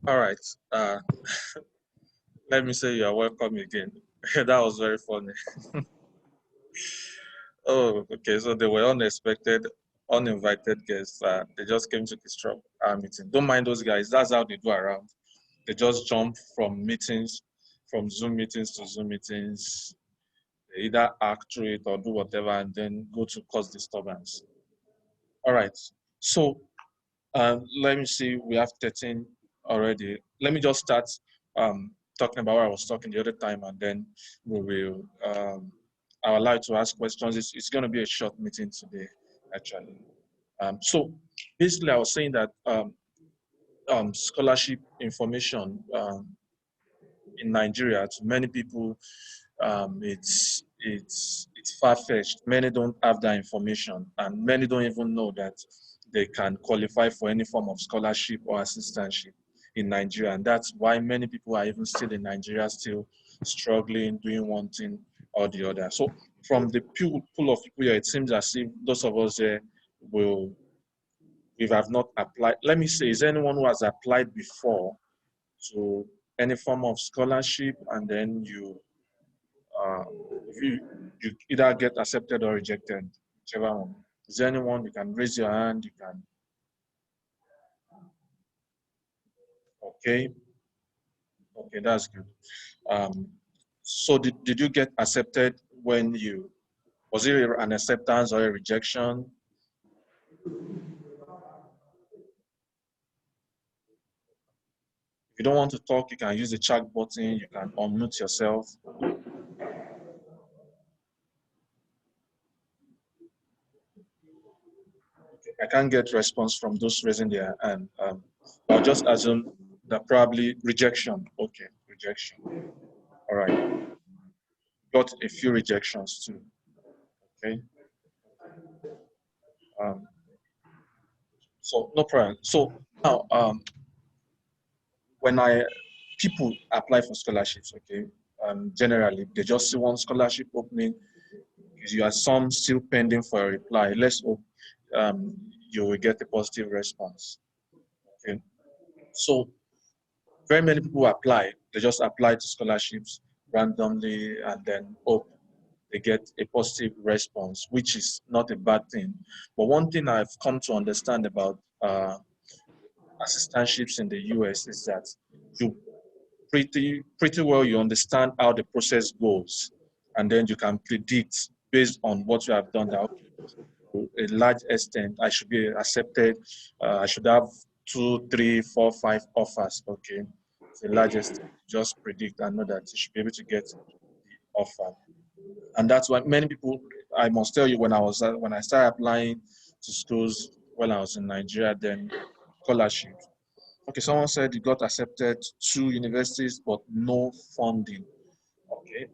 All right. Uh, Let me say you are welcome again. That was very funny. Oh, okay. So they were unexpected, uninvited guests. They just came to this our meeting. Don't mind those guys. That's how they do around. They just jump from meetings, from Zoom meetings to Zoom meetings. They either act through it or do whatever and then go to cause disturbance. All right. So let me see. We have 13 already. Let me just start talking about what I was talking the other time, and then we will. I'll allow you to ask questions. It's going to be a short meeting today, actually. So basically, I was saying that scholarship information in Nigeria to many people, it's far-fetched. Many don't have that information, and many don't even know that they can qualify for any form of scholarship or assistantship in Nigeria. And that's why many people are even still in Nigeria, still struggling, doing one thing or the other. So from the pool of people here, it seems as if those of us there will, we have not applied. Let me say, is there anyone who has applied before to any form of scholarship and then uh, you either get accepted or rejected, whichever one? Is there anyone? You can raise your hand. You can. Okay. Okay, that's good. Um, so did you get accepted when you, was it an acceptance or a rejection? If you don't want to talk, you can use the chat button. You can unmute yourself. I can't get response from those raising their hand. I'll just assume that probably rejection. Okay, rejection. All right. Got a few rejections too. Okay. Um, so no problem. So now, when people apply for scholarships, okay, generally they just see one scholarship opening. You have some still pending for a reply. Let's hope um, you will get a positive response. Okay. So very many people apply. They just apply to scholarships randomly and then hope they get a positive response, which is not a bad thing. But one thing I've come to understand about assistantships in the US is that you pretty well you understand how the process goes, and then you can predict based on what you have done that to a large extent I should be accepted. I should have 2, 3, 4, 5 offers. Okay, to a large extent, just predict and know that you should be able to get the offer, and that's why many people. I must tell you, when I started applying to schools when I was in Nigeria, then scholarships. Okay, someone said you got accepted to universities, but no funding. Okay,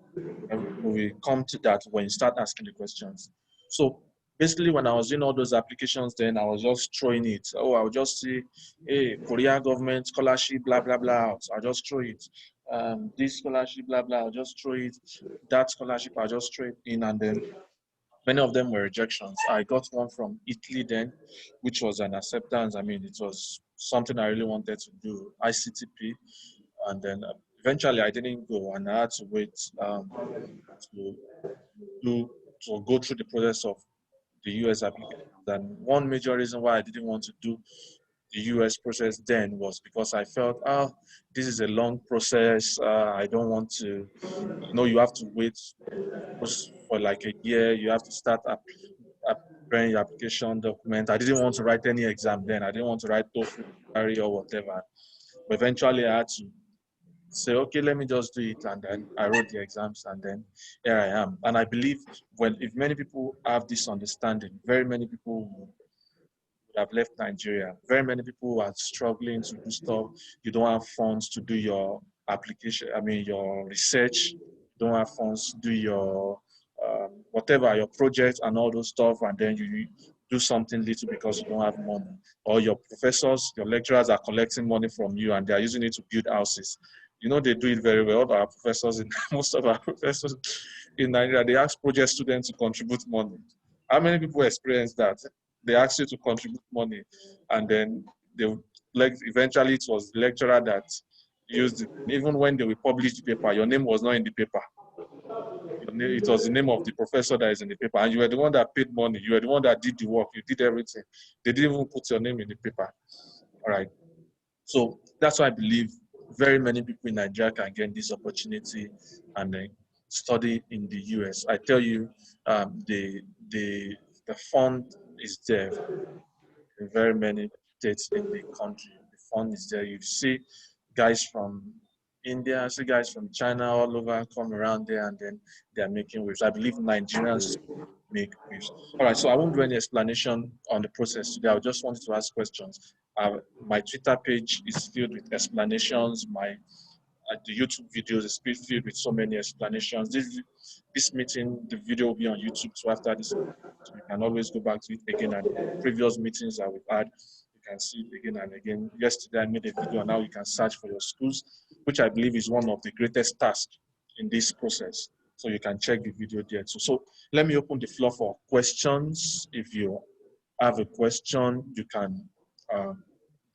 and we come to that when you start asking the questions. So basically, when I was doing all those applications, then I was just throwing it. Oh, I'll just see, hey, Korea government scholarship, blah blah blah. So I'll just throw it. This scholarship, blah blah. I'll just throw it. That scholarship, I'll just throw it in, and then many of them were rejections. I got one from Italy then, which was an acceptance. I mean, it was something I really wanted to do, ICTP, and then eventually I didn't go, and I had to wait to do to go through the process of the US application. And one major reason why I didn't want to do the US process then was because I felt, this is a long process. I don't want to, you have to wait for like a year. You have to start preparing your application document. I didn't want to write any exam then. I didn't want to write TOEFL or whatever. But eventually I had to say, okay, let me just do it. And then I wrote the exams and then here I am. And I believe if many people have this understanding, very many people would have left Nigeria. Very many people are struggling to do stuff. You don't have funds to do your application, your research. You don't have funds to do your whatever, your project and all those stuff. And then you do something little because you don't have money. Or your professors, your lecturers are collecting money from you and they are using it to build houses. They do it very well. All our professors, most of our professors in Nigeria, they ask project students to contribute money. How many people experience that? They ask you to contribute money, and then they eventually it was the lecturer that used it. Even when they will publish the paper, your name was not in the paper. It was the name of the professor that is in the paper, and you were the one that paid money. You were the one that did the work. You did everything. They didn't even put your name in the paper. All right. So that's why I believe very many people in Nigeria can get this opportunity and then study in the US. I tell you, the fund is there in very many states in the country. The fund is there. You see guys from India, see guys from China all over come around there, and then they're making waves. I believe Nigerians make waves. All right, so I won't do any explanation on the process today. I just wanted to ask questions. My Twitter page is filled with explanations. The YouTube videos is filled with so many explanations. This meeting, the video will be on YouTube. So after this, so you can always go back to it again. And previous meetings that we've had, you can see it again and again. Yesterday I made a video, and now you can search for your schools, which I believe is one of the greatest tasks in this process. So you can check the video there too. So let me open the floor for questions. If you have a question, you can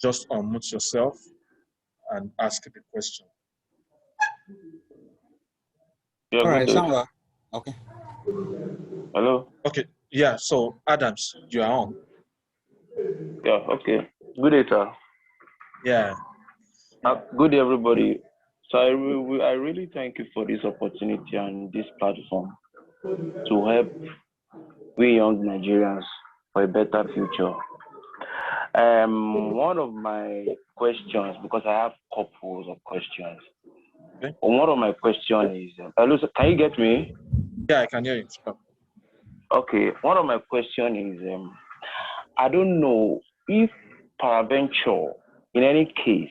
just unmute yourself and ask the question. Yeah, all right, good day. Samba. Okay. Hello. Okay, yeah, so Adams, you are on. Yeah, okay. Good day, sir. Yeah. Good day, everybody. So I really thank you for this opportunity and this platform to help we young Nigerians for a better future. One of my questions, because I have couples of questions. Okay. One of my questions is, hello, sir, can you get me? Yeah, I can hear you. Sure. Okay. One of my questions is, I don't know if peradventure, in any case,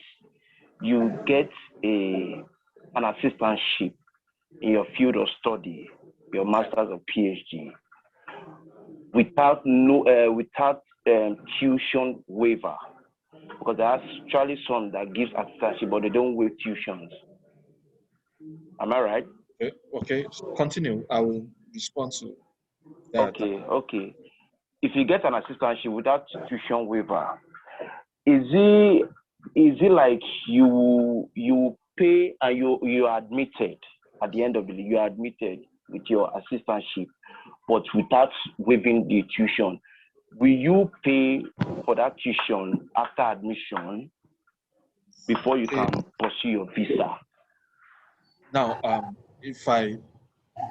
you get an assistantship in your field of study, your master's or PhD, without tuition waiver, because there are actually some that gives assistantship, but they don't waive tuitions. Am I right? Okay. Continue. I will respond to that. Okay. If you get an assistantship without tuition waiver, is it like you pay and you are admitted at the end of the day, you are admitted with your assistantship, but without waiving the tuition? Will you pay for that tuition after admission before you can pursue your visa? Now, if I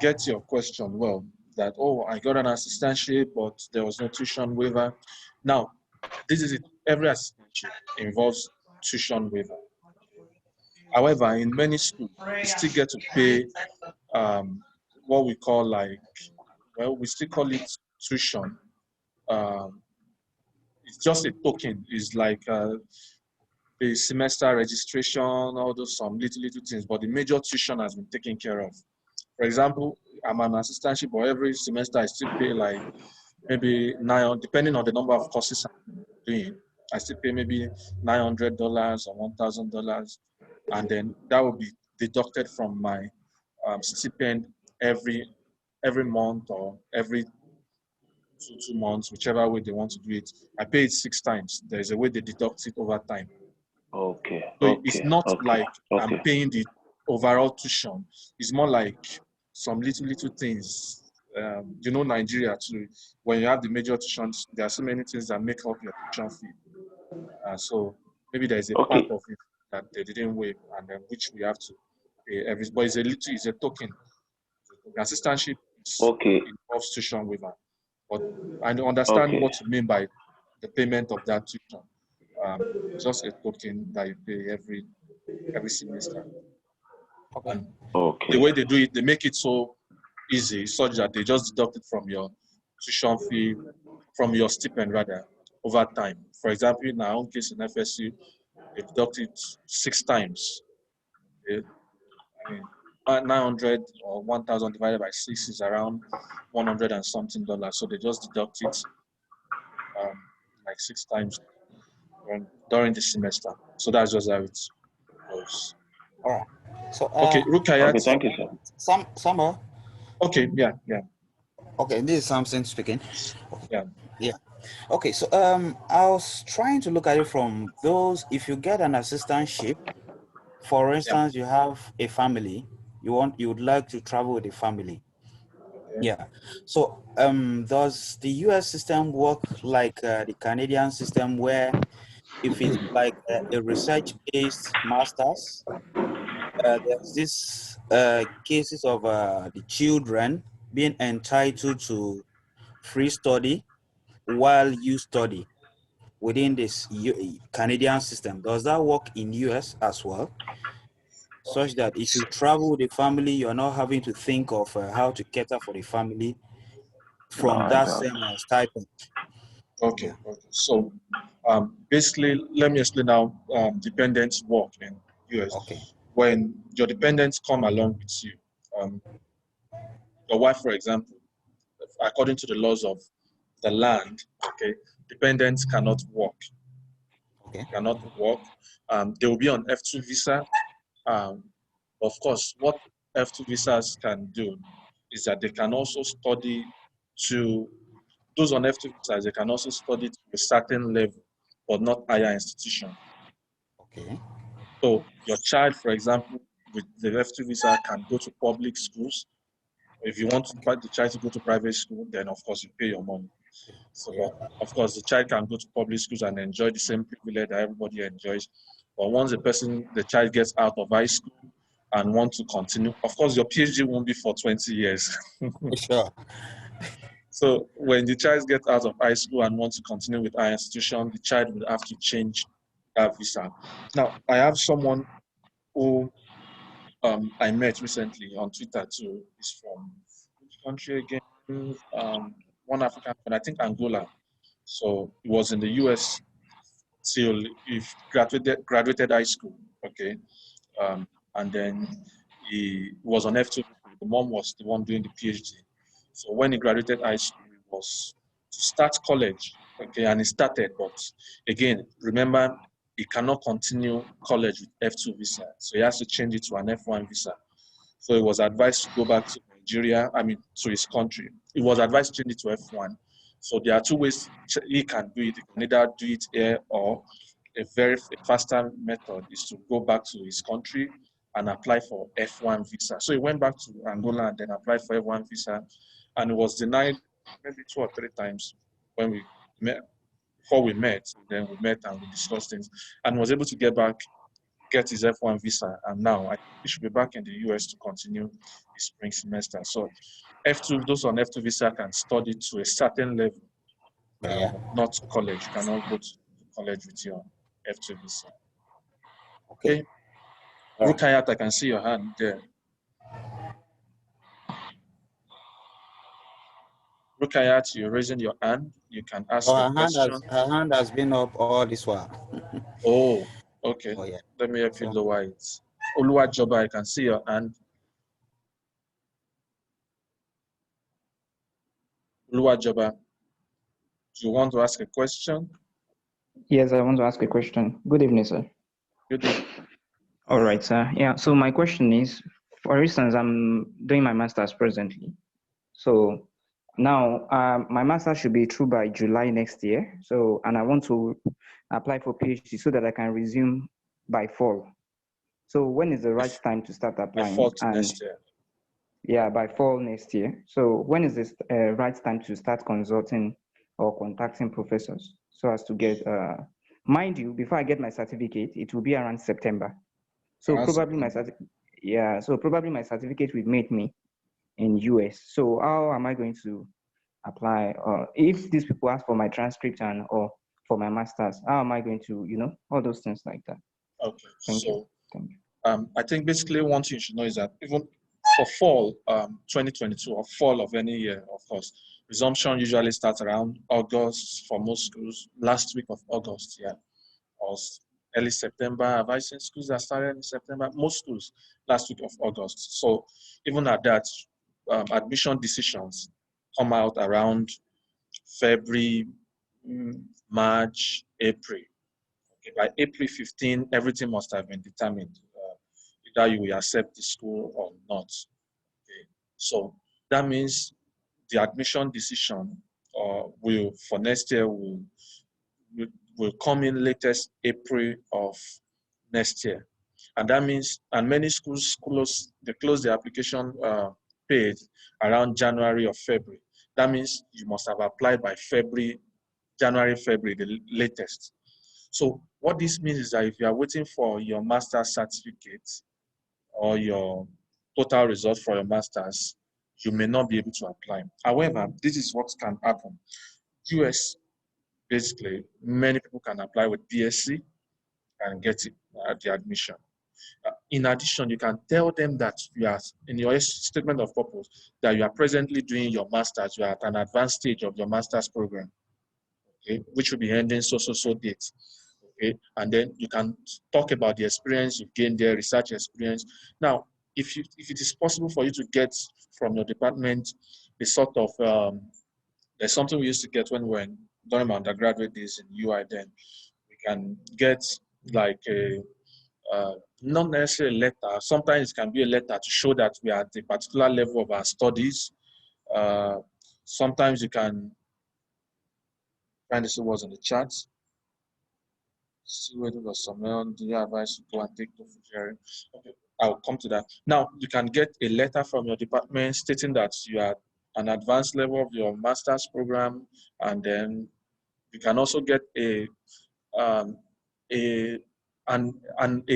get your question well, that, oh, I got an assistantship, but there was no tuition waiver. Now, this is it. Every assistantship involves tuition waiver. However, in many schools, you still get to pay what we call we still call it tuition. It's just a token. It's like the semester registration, all those some little things, but the major tuition has been taken care of. For example, I'm an assistantship, but every semester I still pay like maybe depending on the number of courses I'm doing, I still pay maybe $900 or $1,000, and then that will be deducted from my stipend every month or every 2 months, whichever way they want to do it. I pay it 6 times. There's a way they deduct it over time. Okay. So it's not like I'm paying the overall tuition. It's more like some little things. Nigeria too. When you have the major tuitions, there are so many things that make up your tuition fee. So maybe there's a part of it that they didn't waive, and then which we have to pay every. But it's a token. The assistantship involves tuition waiver. But I understand what you mean by the payment of that tuition. Just a token that you pay every semester. And the way they do it, they make it so easy, such that they just deduct it from your tuition fee, from your stipend rather, over time. For example, in our own case in FSU, they deduct it 6 times. 900 or 1,000 divided by 6 is around $100 and something. So they just deduct it like 6 times during the semester. So that's just how it goes. All right. So okay, Rukayat. Okay, thank you, sir. Samba. Okay, yeah. Okay, this is Samson speaking. Yeah. Yeah. Okay. So I was trying to look at it from those. If you get an assistantship, for Yeah. instance, you have a family. You would like to travel with a family. Okay. Yeah. So does the U.S. system work like the Canadian system, where if it's like a research-based masters, there's this cases of the children being entitled to free study while you study within this Canadian system. Does that work in US as well? Such that if you travel with a family, you're not having to think of how to cater for the family No, from I that don't. same stipend. Okay. Yeah. Okay. So basically, let me explain how dependents work in Okay. US. When your dependents come along with you, um, your wife, for example, according to the laws of the land, okay, dependents cannot work. Okay. Cannot work. They will be on F2 visa. Um, of course, what F2 visas can do is that they can also study to those on F2 visas. They can also study to a certain level, but not higher institution. Okay. So your child, for example, with the F2 visa can go to public schools. If you want the child to go to private school, then of course you pay your money. So, Okay. but of course, the child can go to public schools and enjoy the same privilege that everybody enjoys. But once the child gets out of high school and want to continue, of course, your PhD won't be for 20 years. Sure. So when the child gets out of high school and wants to continue with our institution, the child will have to change that visa. Now, I have someone who I met recently on Twitter too. He's from which country again? One African, but I think Angola. So he was in the US till he graduated high school. Okay, and then he was on F2. The mom was the one doing the PhD. So when he graduated high school, it was to start college. Okay, and he started, but again, remember, he cannot continue college with F2 visa. So he has to change it to an F1 visa. So he was advised to go back to Nigeria, I mean, to his country. He was advised to change it to F1. So there are two ways he can do it. He can either do it here, or a very faster method is to go back to his country and apply for F1 visa. So he went back to Angola and then applied for F1 visa, and was denied maybe 2 or 3 times when we met. Before we met, then we met and we discussed things, and was able to get his F1 visa, and now I think he should be back in the US to continue his spring semester. So F2, those on F2 visa can study to a certain level, Yeah. not college. You cannot go to college with your F2 visa. Okay. Okay, All right. Rukayat, I can see your hand there. Rukayat, you're raising your hand. You can ask a Oh, question. her hand has been up all this while. Oh, okay. Oh yeah. Let me help you So lower it. Oluwajoba, I can see your hand. Oluwajoba, do you want to ask a question? Yes, I want to ask a question. Good evening, sir. Good evening. All right, sir. Yeah, so my question is, for instance, I'm doing my master's presently. So now my master's should be through by July next year. So, and I want to apply for PhD so that I can resume by fall. So when is the right time to start I applying? thought And next year. yeah, by fall next year. So when is this right time to start consulting or contacting professors so as to get, mind you, before I get my certificate, it will be around September. So Around probably September. yeah, so probably my certificate will meet me in US. So how am I going to apply? Or if these people ask for my transcript and or for my masters, how am I going to, all those things like that? Okay, Thank you. so Thank you. I think basically one thing you should know is that even for fall 2022 or fall of any year, of course, resumption usually starts around August for most schools, last week of August, yeah, or early September. Have I seen schools that started in September? Most schools last week of August. So even at that, admission decisions come out around February, March, April. Okay, by April 15, everything must have been determined. Either you will accept the school or not. Okay. So that means the admission decision will for next year will come in latest April of next year. And that means, and many schools close the application page around January or February. That means you must have applied by January, February, the latest. So what this means is that if you are waiting for your master's certificate or your total results for your master's, you may not be able to apply. However, this is what can happen. US, basically, many people can apply with BSc and get it at the admission. In addition, you can tell them that you are, in your statement of purpose, that you are presently doing your master's, you are at an advanced stage of your master's program, okay, which will be ending so date. Okay, and then you can talk about the experience you've gained there, research experience. Now, if it is possible for you to get from your department a sort of there's something we used to get when we were during my undergraduate days in UI. Then we can get like a not necessarily a letter. Sometimes it can be a letter to show that we are at a particular level of our studies. Sometimes you can find this was in the chat. See whether it was someone, do you advise to go and take the hearing? Okay, I'll come to that. Now, you can get a letter from your department stating that you are an advanced level of your master's program, and then you can also get a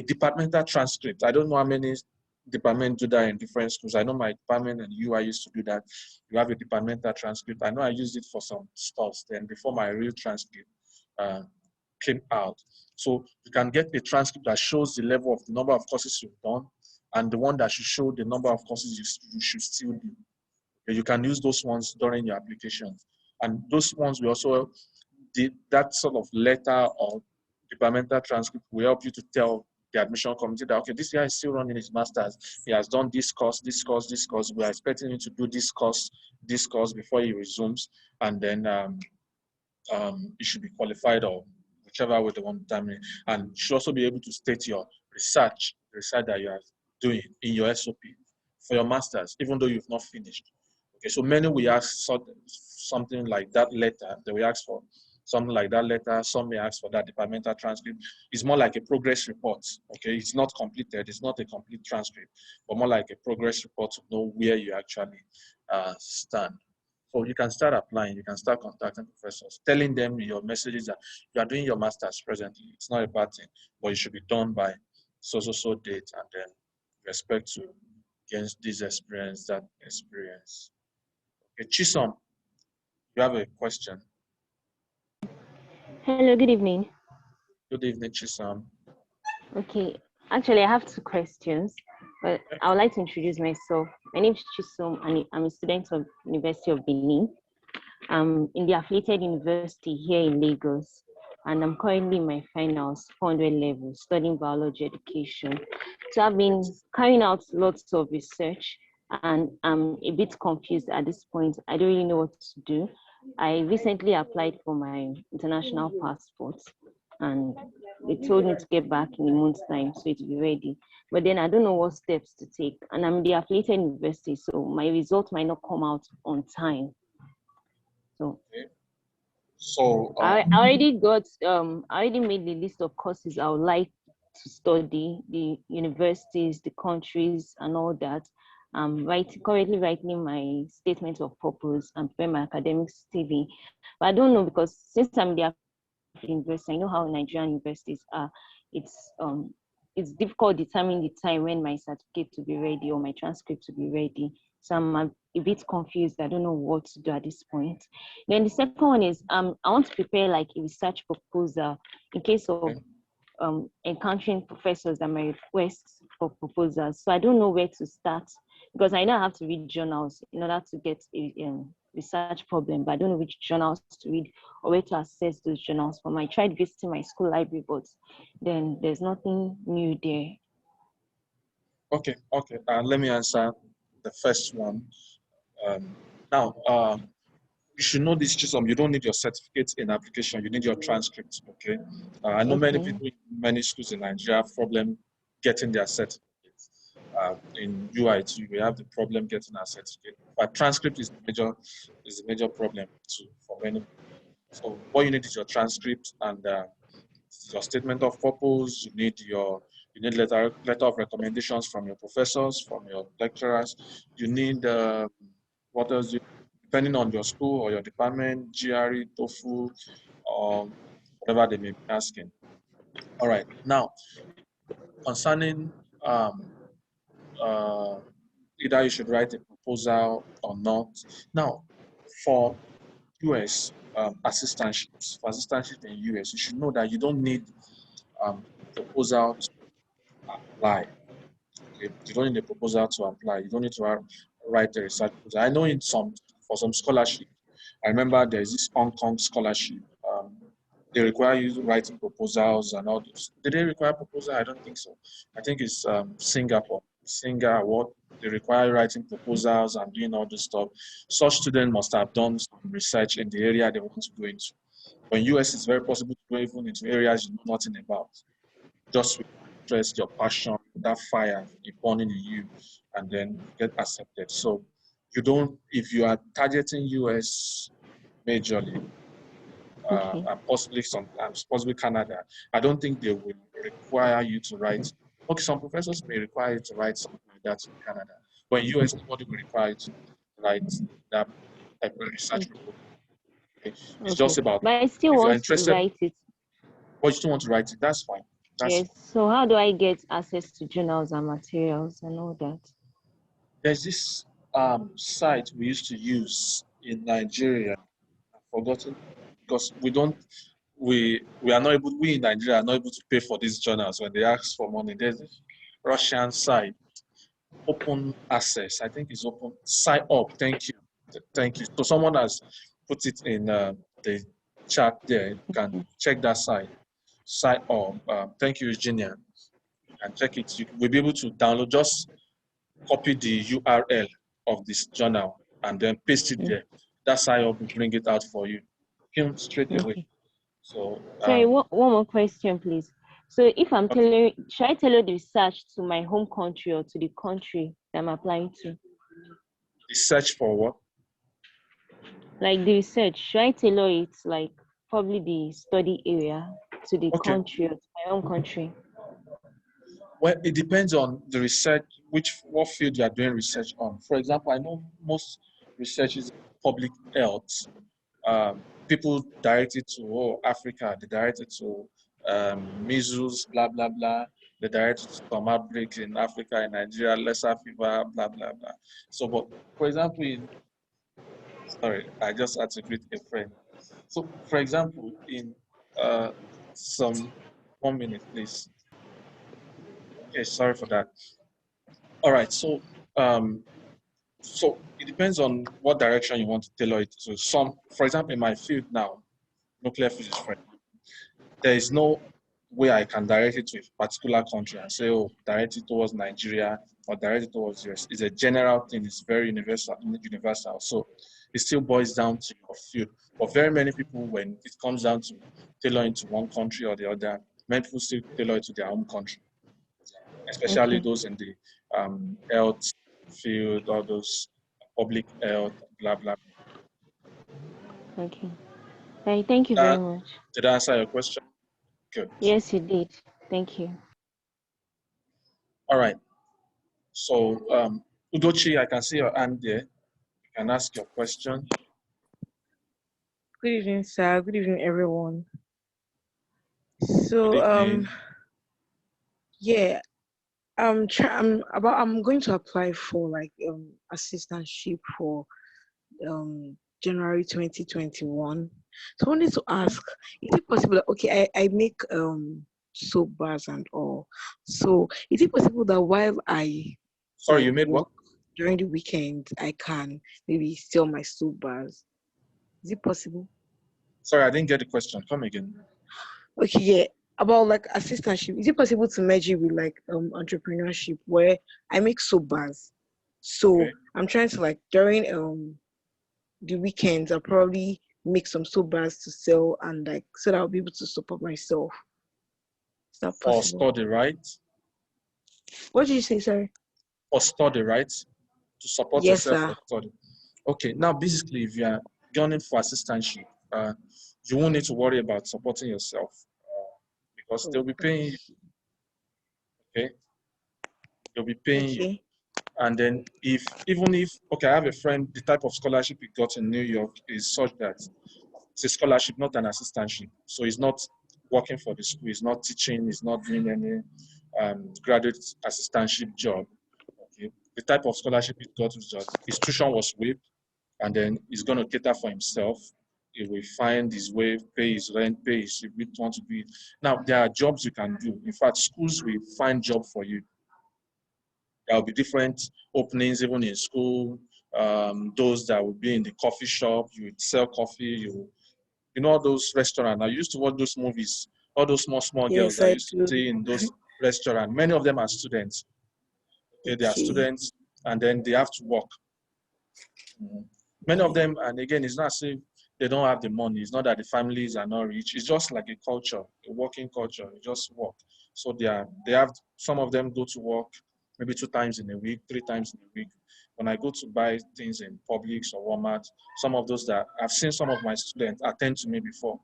departmental transcript. I don't know how many departments do that in different schools. I know my department and UI used to do that. You have a departmental transcript. I know I used it for some stuff then before my real transcript came out. So you can get a transcript that shows the level of the number of courses you've done and the one that should show the number of courses you should still do. Okay, you can use those ones during your applications. And those ones will also, that sort of letter or departmental transcript will help you to tell the admission committee that, okay, this guy is still running his master's. He has done this course, this course, this course. We are expecting him to do this course before he resumes. And then you should be qualified or whichever way they want to determine. And you should also be able to state your research that you are doing in your SOP for your master's, even though you've not finished. Okay, so many will ask something like that letter. They will ask for something like that letter. Some may ask for that departmental transcript. It's more like a progress report. Okay, it's not completed. It's not a complete transcript, but more like a progress report to know where you actually stand. So you can start applying. You can start contacting professors, telling them your messages that you are doing your master's presently. It's not a bad thing, but it should be done by so date, and then you expect to gain this experience, that experience. Okay, Chisom, you have a question. Hello, good evening. Good evening, Chisom. Okay, actually, I have two questions, but I would like to introduce myself. My name is Chisom, and I'm a student of University of Benin. I'm in the affiliated university here in Lagos, and I'm currently in my finals 400 level, studying biology education. So I've been carrying out lots of research, and I'm a bit confused at this point. I don't really know what to do. I recently applied for my international passport, and they told me to get back in a month's time, so it will be ready. But then I don't know what steps to take, and I'm in the affiliated university, so my result might not come out on time. So, okay. So I already got I already made the list of courses I would like to study, the universities, the countries, and all that. I'm currently writing my statement of purpose and prepare my academic CV. But I don't know, because since I'm in the university, I know how Nigerian universities are. It's difficult determining the time when my certificate to be ready or my transcript to be ready. So I'm a bit confused. I don't know what to do at this point. Then the second one is I want to prepare like a research proposal in case of encountering professors that may request for proposals. So I don't know where to start, because I know I have to read journals in order to get a research problem, but I don't know which journals to read or where to access those journals from. I tried visiting my school library, but then there's nothing new there. okay. Let me answer the first one. Now, you should know this, Chisom. You don't need your certificate in application. You need your transcript. Okay. I know many people in many schools in Nigeria have problem getting their certificates. in UIT, we have the problem getting our certificate. But transcript is the major problem too for many people. So what you need is your transcript and your statement of purpose. You need letter of recommendations from your professors, from your lecturers. You need what else? Depending on your school or your department, GRE, TOEFL, or whatever they may be asking. All right. Now, concerning either you should write a proposal or not. Now, for US assistantship in US, you should know that you don't need proposal to apply. Okay? You don't need a proposal to apply. You don't need to write a research proposal. I know for some scholarship, I remember there's this Hong Kong scholarship. They require you writing proposals and all those. Did they require proposal? I don't think so. I think it's Singapore. What they require writing proposals and doing all this stuff. Such students must have done some research in the area they want to go into. But in US, it's very possible to go even into areas you know nothing about. Just with interest, your passion, that fire burning in you, and then get accepted. So you don't, if you are targeting US majorly, and possibly Canada, I don't think they will require you to write. Okay, some professors may require you to write something like that in Canada, but in US, nobody will require you to write that type of research report. Okay? It's just about, but I still want to write it. But you still want to write it, that's fine. Yes, so how do I get access to journals and materials and all that? There's this site we used to use in Nigeria. I've forgotten, because we are not able, we in Nigeria are not able to pay for these journals when they ask for money. There's this Russian site, Open Access, I think it's open, Sign Up, thank you. So someone has put it in the chat there, you can check that site, Sign Up, thank you, Eugenia, and check it. You will be able to download, just copy the URL of this journal and then paste it there. That Sign Up will bring it out for you straight away. So sorry, one more question, please. So if I'm should I tailor the research to my home country or to the country that I'm applying to? Research for what? Like the research, should I tailor it like probably the study area to the country or to my own country? Well, it depends on the research, what field you are doing research on. For example, I know most research is public health. People direct it to Africa, they direct it to measles, blah, blah, blah. They direct it to some outbreaks in Africa, in Nigeria, lesser fever, blah, blah, blah. So, but for example, sorry, I just had to greet a friend. So, for example, in 1 minute, please. Okay, sorry for that. All right, so so it depends on what direction you want to tailor it to. For example, in my field now, nuclear physics, there is no way I can direct it to a particular country and say, oh, direct it towards Nigeria or direct it towards US. It's a general thing. It's very universal. So it still boils down to your field. But very many people, when it comes down to tailoring to one country or the other, many people still tailor it to their own country, especially those in the health field or those public health, blah, blah. Okay. Thank you very much. Did I answer your question? Good. Yes, you did. Thank you. All right. So, Udochi, I can see your hand there. You can ask your question. Good evening, sir. Good evening, everyone. So, yeah, I'm going to apply for like assistantship for January 2021. So I wanted to ask, is it possible that, okay, I make soap bars and all. So is it possible that while Sorry, you made what? During the weekend, I can maybe sell my soap bars? Is it possible? Sorry, I didn't get the question. Come again. Okay, yeah. About like assistantship, is it possible to merge it with like entrepreneurship where I make soap bars? So I'm trying to like during the weekends I'll probably make some soap bars to sell and like so that I'll be able to support myself. Is that possible? For study, right? What did you say, sorry? for study, right? To support Yes, yourself sir. for study. Okay, now basically, if you are gunning for assistantship, you won't need to worry about supporting yourself because they'll be paying you, okay? They'll be paying you. Okay. And then even if, okay, I have a friend, the type of scholarship he got in New York is such that it's a scholarship, not an assistantship. So he's not working for the school, he's not teaching, he's not doing any graduate assistantship job. Okay. The type of scholarship he got was that his tuition was waived, and then he's going to cater for himself. He will find his way, pay his rent, pay his, if you want to do it. Now, there are jobs you can do. In fact, schools will find job for you. There will be different openings even in school. Those that will be in the coffee shop, you would sell coffee, you know all those restaurants. I used to watch those movies, all those small girls Yes, that I I used to do. see in those restaurants. Many of them are students. Okay, they are Okay. students and then they have to work. Many of them, and again, it's not as if they don't have the money. It's not that the families are not rich. It's just like a culture, a working culture. You just work. So they have some of them go to work maybe 2 times in a week, 3 times in a week. When I go to buy things in Publix or Walmart, some of those that I've seen some of my students attend to me before.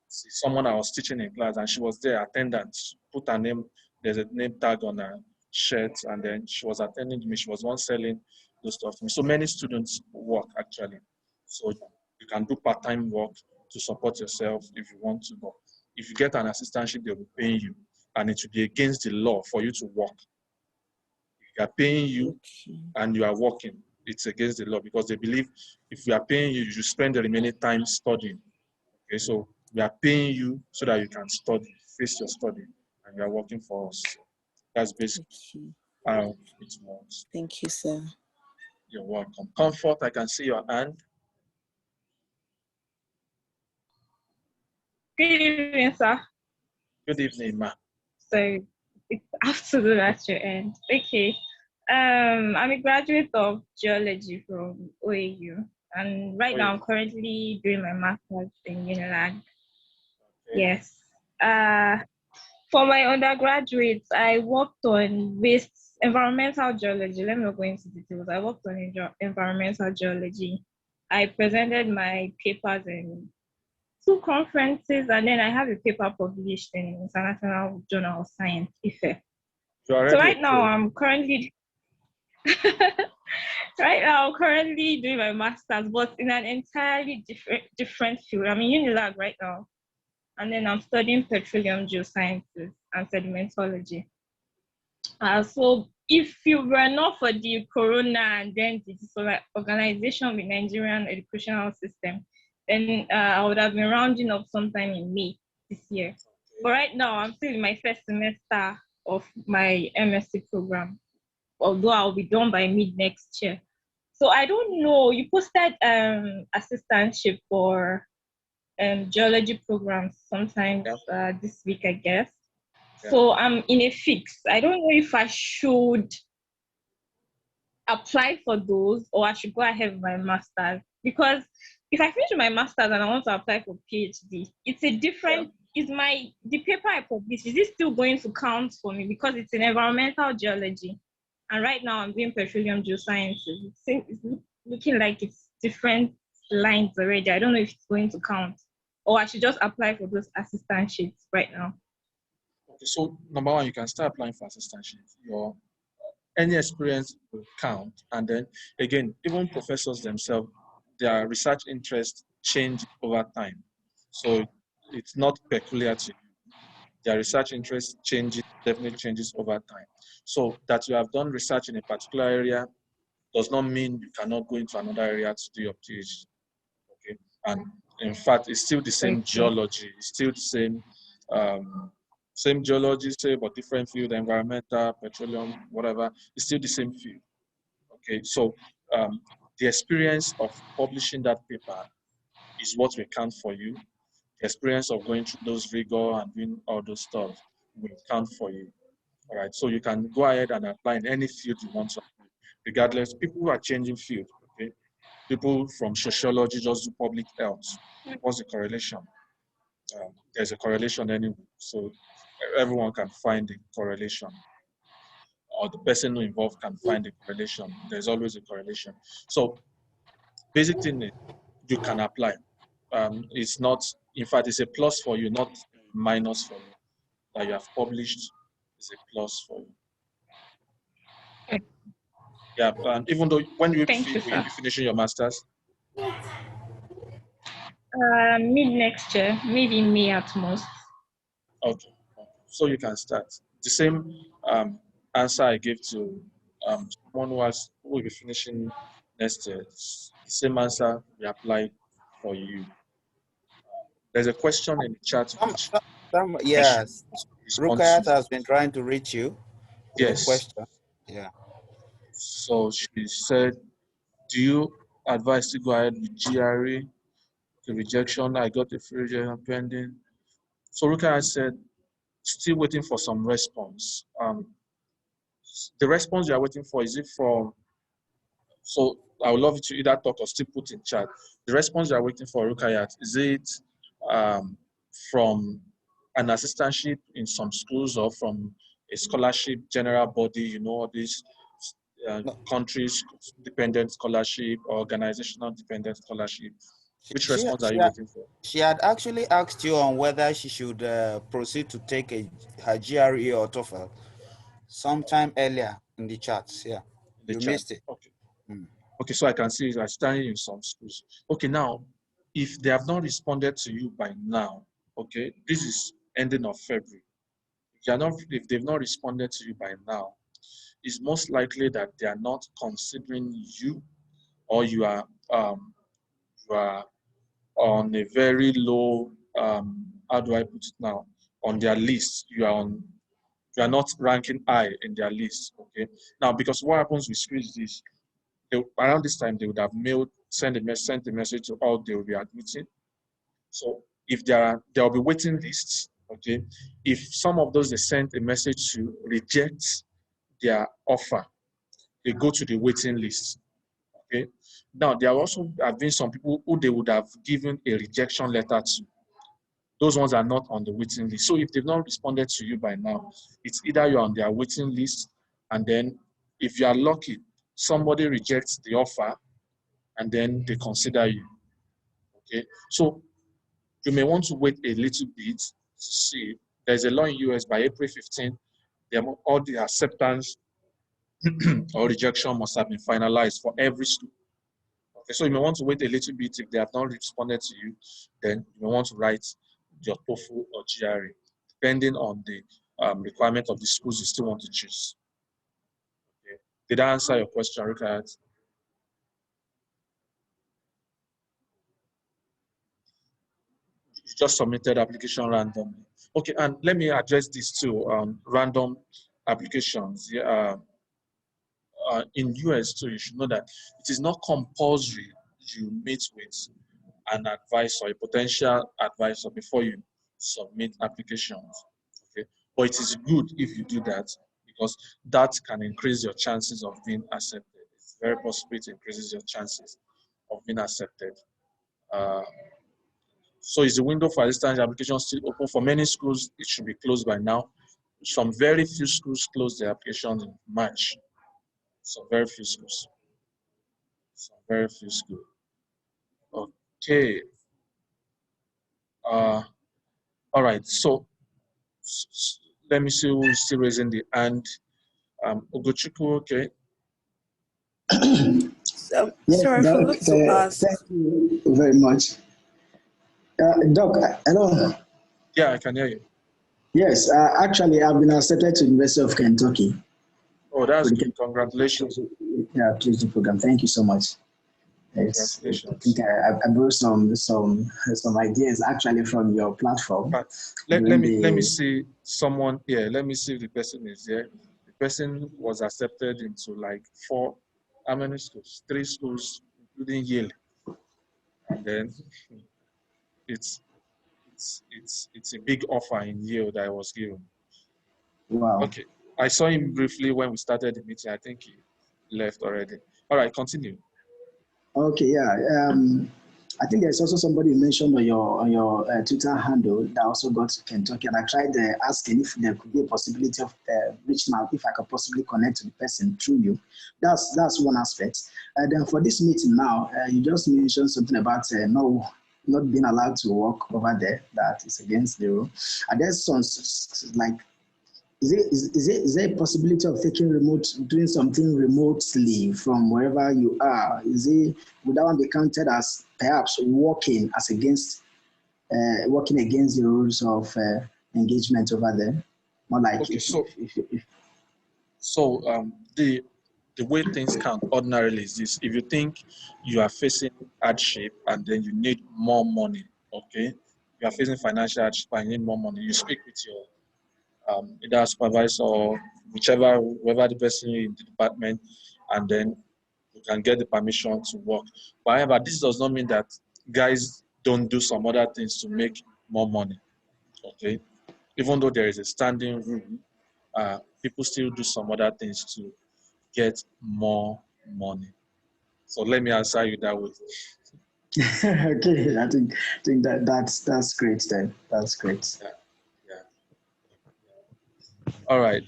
See, someone I was teaching in class and she was there, attendant, put her name, there's a name tag on her shirt, and then she was attending to me. She was one selling those stuff to me. So many students work actually. So you can do part-time work to support yourself if you want to. But if you get an assistantship, they'll be paying you, and it will be against the law for you to work. If they are paying you Okay. and you are working, it's against the law because they believe if we are paying you, you should spend the remaining time studying. Okay, so we are paying you so that you can study, face your study, and you are working for us. That's basically Okay. how it works. Thank you, sir. You're welcome. Comfort, I can see your hand. Good evening, sir. Good evening, ma. So it's afternoon at your end. Okay. I'm a graduate of geology from OAU, and right now I'm currently doing my master's in Unilag. Okay. Yes. For my undergraduates, I worked on environmental geology. Let me not go into details. I worked on environmental geology. I presented my papers in 2 conferences, and then I have a paper published in International Journal of Science, IFE. You're So already right now I'm currently doing my master's, but in an entirely different field. I'm in Unilag right now, and then I'm studying petroleum geosciences and sedimentology. So if you were not for the corona and then the disorganization with Nigerian educational system, then I would have been rounding up sometime in May this year. But right now, I'm still in my first semester of my MSc program, although I'll be done by mid next year. So I don't know, you posted assistantship for geology programs sometime this week, I guess. So I'm in a fix. I don't know if I should apply for those or I should go ahead with my master's, because if I finish my master's and I want to apply for PhD, it's a different, the paper I published, is it still going to count for me because it's in environmental geology? And right now I'm doing petroleum geosciences. It's looking like it's different lines already. I don't know if it's going to count, or I should just apply for those assistantships right now. Okay, so number one, you can start applying for assistantship. Your any experience will count, and then again, even professors themselves, their research interests change over time. So it's not peculiar to you. Their research interest definitely changes over time. So that you have done research in a particular area does not mean you cannot go into another area to do your PhD. Okay, and in fact, it's still the same geology. It's still the same geology, say, but different field, environmental, petroleum, whatever. It's still the same field. Okay, so the experience of publishing that paper is what will count for you. The experience of going through those rigor and doing all those stuff will count for you. All right, so you can go ahead and apply in any field you want to, regardless. People who are changing field. Okay, people from sociology just do public health. What's the correlation? There's a correlation anyway, so everyone can find the correlation. or the person involved can find a correlation. There's always a correlation. So basic thing is you can apply. It's not, in fact, it's a plus for you, not minus for you. That you have published is a plus for you. Yeah, and even though when you Thank you, will you sir. be finishing your masters? Mid next year, maybe May at most. Okay, so you can start. The same answer I gave to someone who will be finishing next year. The same answer we applied for you. There's a question in the chat which I should Yes, respond Rukayat to. has been trying to reach you with a Yes. question. Yeah. So she said, do you advise to go ahead with GRE? The rejection, I got a free rejection pending. So Rukayat said, still waiting for some response. The response you are waiting for, is it from, so I would love you to either talk or still put in chat. The response you are waiting for, Rukayat, is it from an assistantship in some schools or from a scholarship general body, you know, these No, countries dependent scholarship, organizational dependent scholarship? Which she, response are she, you waiting for? she had actually asked you on whether she should proceed to take her GRE or TOEFL sometime earlier in the chats. Yeah, In the you chat. missed it. Okay. Mm. Okay, so I can see you are studying in some schools. Okay, now, if they have not responded to you by now, okay, this is ending of February. If they've not responded to you by now, it's most likely that they are not considering you, or you are on a very low, how do I put it now, on their list. You are not ranking high in their list. Okay. Now, because what happens with schools is around this time they would have sent a message to all they will be admitting. So if there will be waiting lists. Okay. If some of those they sent a message to reject their offer, they go to the waiting list. Okay. Now there also have been some people who they would have given a rejection letter to. Those ones are not on the waiting list. So if they've not responded to you by now, it's either you're on their waiting list, and then if you are lucky, somebody rejects the offer, and then they consider you. Okay. So you may want to wait a little bit to see. There's a law in US by April 15, all the acceptance or rejection must have been finalized for every student. Okay, so you may want to wait a little bit. If they have not responded to you, then you may want to write your TOEFL or GRE, depending on the requirement of the schools you still want to choose. Okay. Did I answer your question, Rukayat? You just submitted application randomly. Okay, and let me address this too, random applications. Yeah, in US too, you should know that it is not compulsory you meet with an advisor, a potential advisor, before you submit applications. Okay, but it is good if you do that, because that can increase your chances of being accepted. It's very possible it increases your chances of being accepted. Uh, so is the window for assistance application still open? For many schools, it should be closed by now. Some very few schools close their applications in March. Some very few schools. Some very few schools. Okay. All right. So let me see who is still raising the hand. Ugochukwu, okay. Yes, Sorry, I Doc, forgot to ask. thank you very much. Doc, hello. Yeah, I can hear you. Yes, actually, I've been accepted to University of Kentucky. Oh, that's good. Congratulations. Yeah, PhD program. Thank you so much. Yes, I think I brought some ideas actually from your platform. But let me see someone here. Let me see if the person is here. The person was accepted into like how many schools? 3 schools, including Yale. And then it's a big offer in Yale that I was given. Wow. Okay. I saw him briefly when we started the meeting. I think he left already. All right, continue. Okay, yeah. I think there's also somebody you mentioned on your Twitter handle that also got to Kentucky, and I tried asking if there could be a possibility of reaching out, if I could possibly connect to the person through you. That's one aspect. Then for this meeting now, you just mentioned something about not being allowed to work over there. That is against the rule. And there's some like. Is there a possibility of doing something remotely from wherever you are? Would that one be counted as perhaps working against the rules of engagement over there? More like Okay, the way things count ordinarily is this: if you think you are facing hardship and then you need more money, okay, you are facing financial hardship and you need more money, you speak with your either supervisor or whoever the person in the department, and then you can get the permission to work. But however, this does not mean that guys don't do some other things to make more money. Okay, even though there is a standing rule, people still do some other things to get more money. So let me answer you that way. Okay, I think that's great then. That's great. Yeah. All right,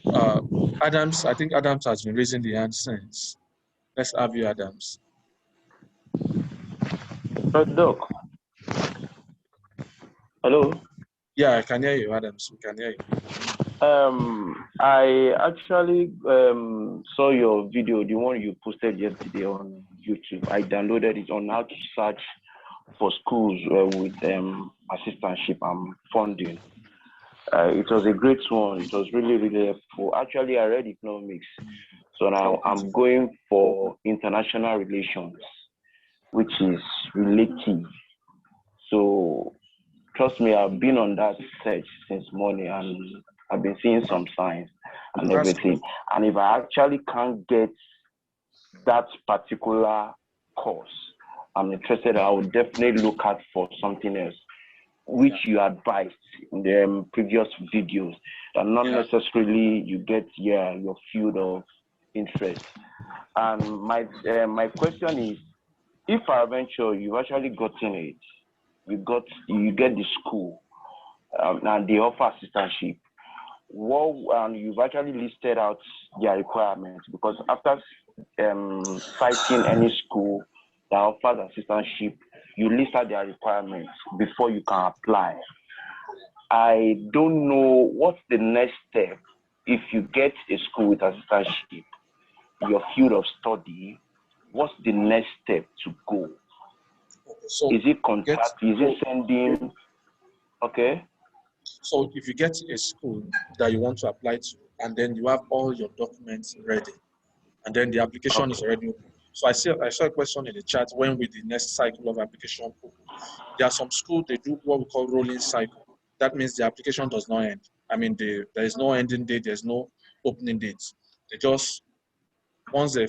Adams. I think Adams has been raising the hand since. Let's have you, Adams. Doc. Hello. Yeah, I can hear you, Adams. We can hear you. I actually saw your video, the one you posted yesterday on YouTube. I downloaded it on how to search for schools with assistantship and funding. It was a great one. It was really, really helpful. Actually, I read economics. So now I'm going for international relations, which is relative. So trust me, I've been on that search since morning and I've been seeing some signs and everything. And if I actually can't get that particular course I'm interested, I would definitely look out for something else, which you advised in the previous videos, that not necessarily you get your field of interest. And my question is, if I venture you've actually gotten it, you get the school and they offer assistantship, you've actually listed out their requirements, because after citing any school that offers assistantship, you list out their requirements before you can apply. I don't know what's the next step if you get a school with assistantship, your field of study. What's the next step to go? So is it contact? Is it sending? Okay. So if you get a school that you want to apply to, and then you have all your documents ready, and then the application is already open. So I saw a question in the chat, when will the next cycle of application open? There are some schools, they do what we call rolling cycle. That means the application does not end. I mean, there is no ending date, there's no opening dates. They just, once a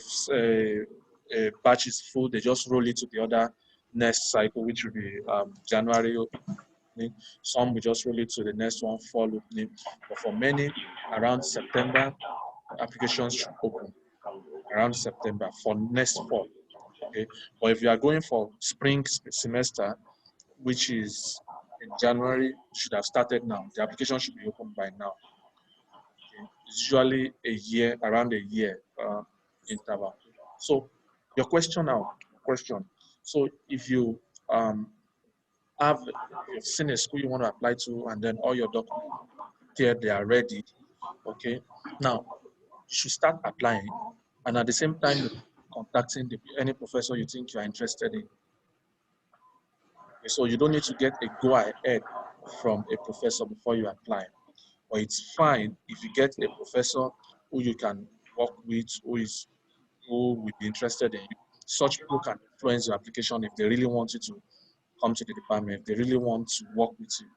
batch is full, they just roll it to the other next cycle, which will be January opening. Some will just roll it to the next one, fall opening. But for many, around September, applications should open. Around September for next fall. Okay, but if you are going for spring semester, which is in January, should have started now. The application should be open by now. Okay. It's usually around a year interval. So your question now, So if you you've seen a school you want to apply to, and then all your documents there, they are ready. Okay, now you should start applying, and at the same time you're contacting any professor you think you are interested in. Okay, so you don't need to get a go ahead from a professor before you apply, but it's fine if you get a professor who you can work with, who will be interested in you. Such people can influence your application if they really want you to come to the department, if they really want to work with you.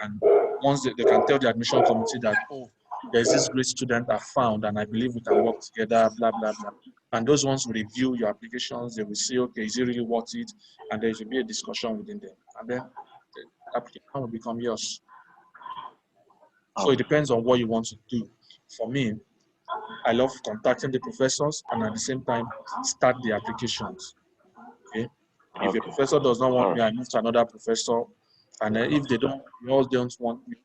And once they can tell the admission committee that, oh, there's this great student I found and I believe we can work together, blah, blah, blah. And those ones will review your applications. They will say, okay, is it really worth it? And there should be a discussion within them. And then the application will become yours. So it depends on what you want to do. For me, I love contacting the professors and at the same time start the applications. Okay. If a professor does not want me, I move to another professor. And then if they all don't want me,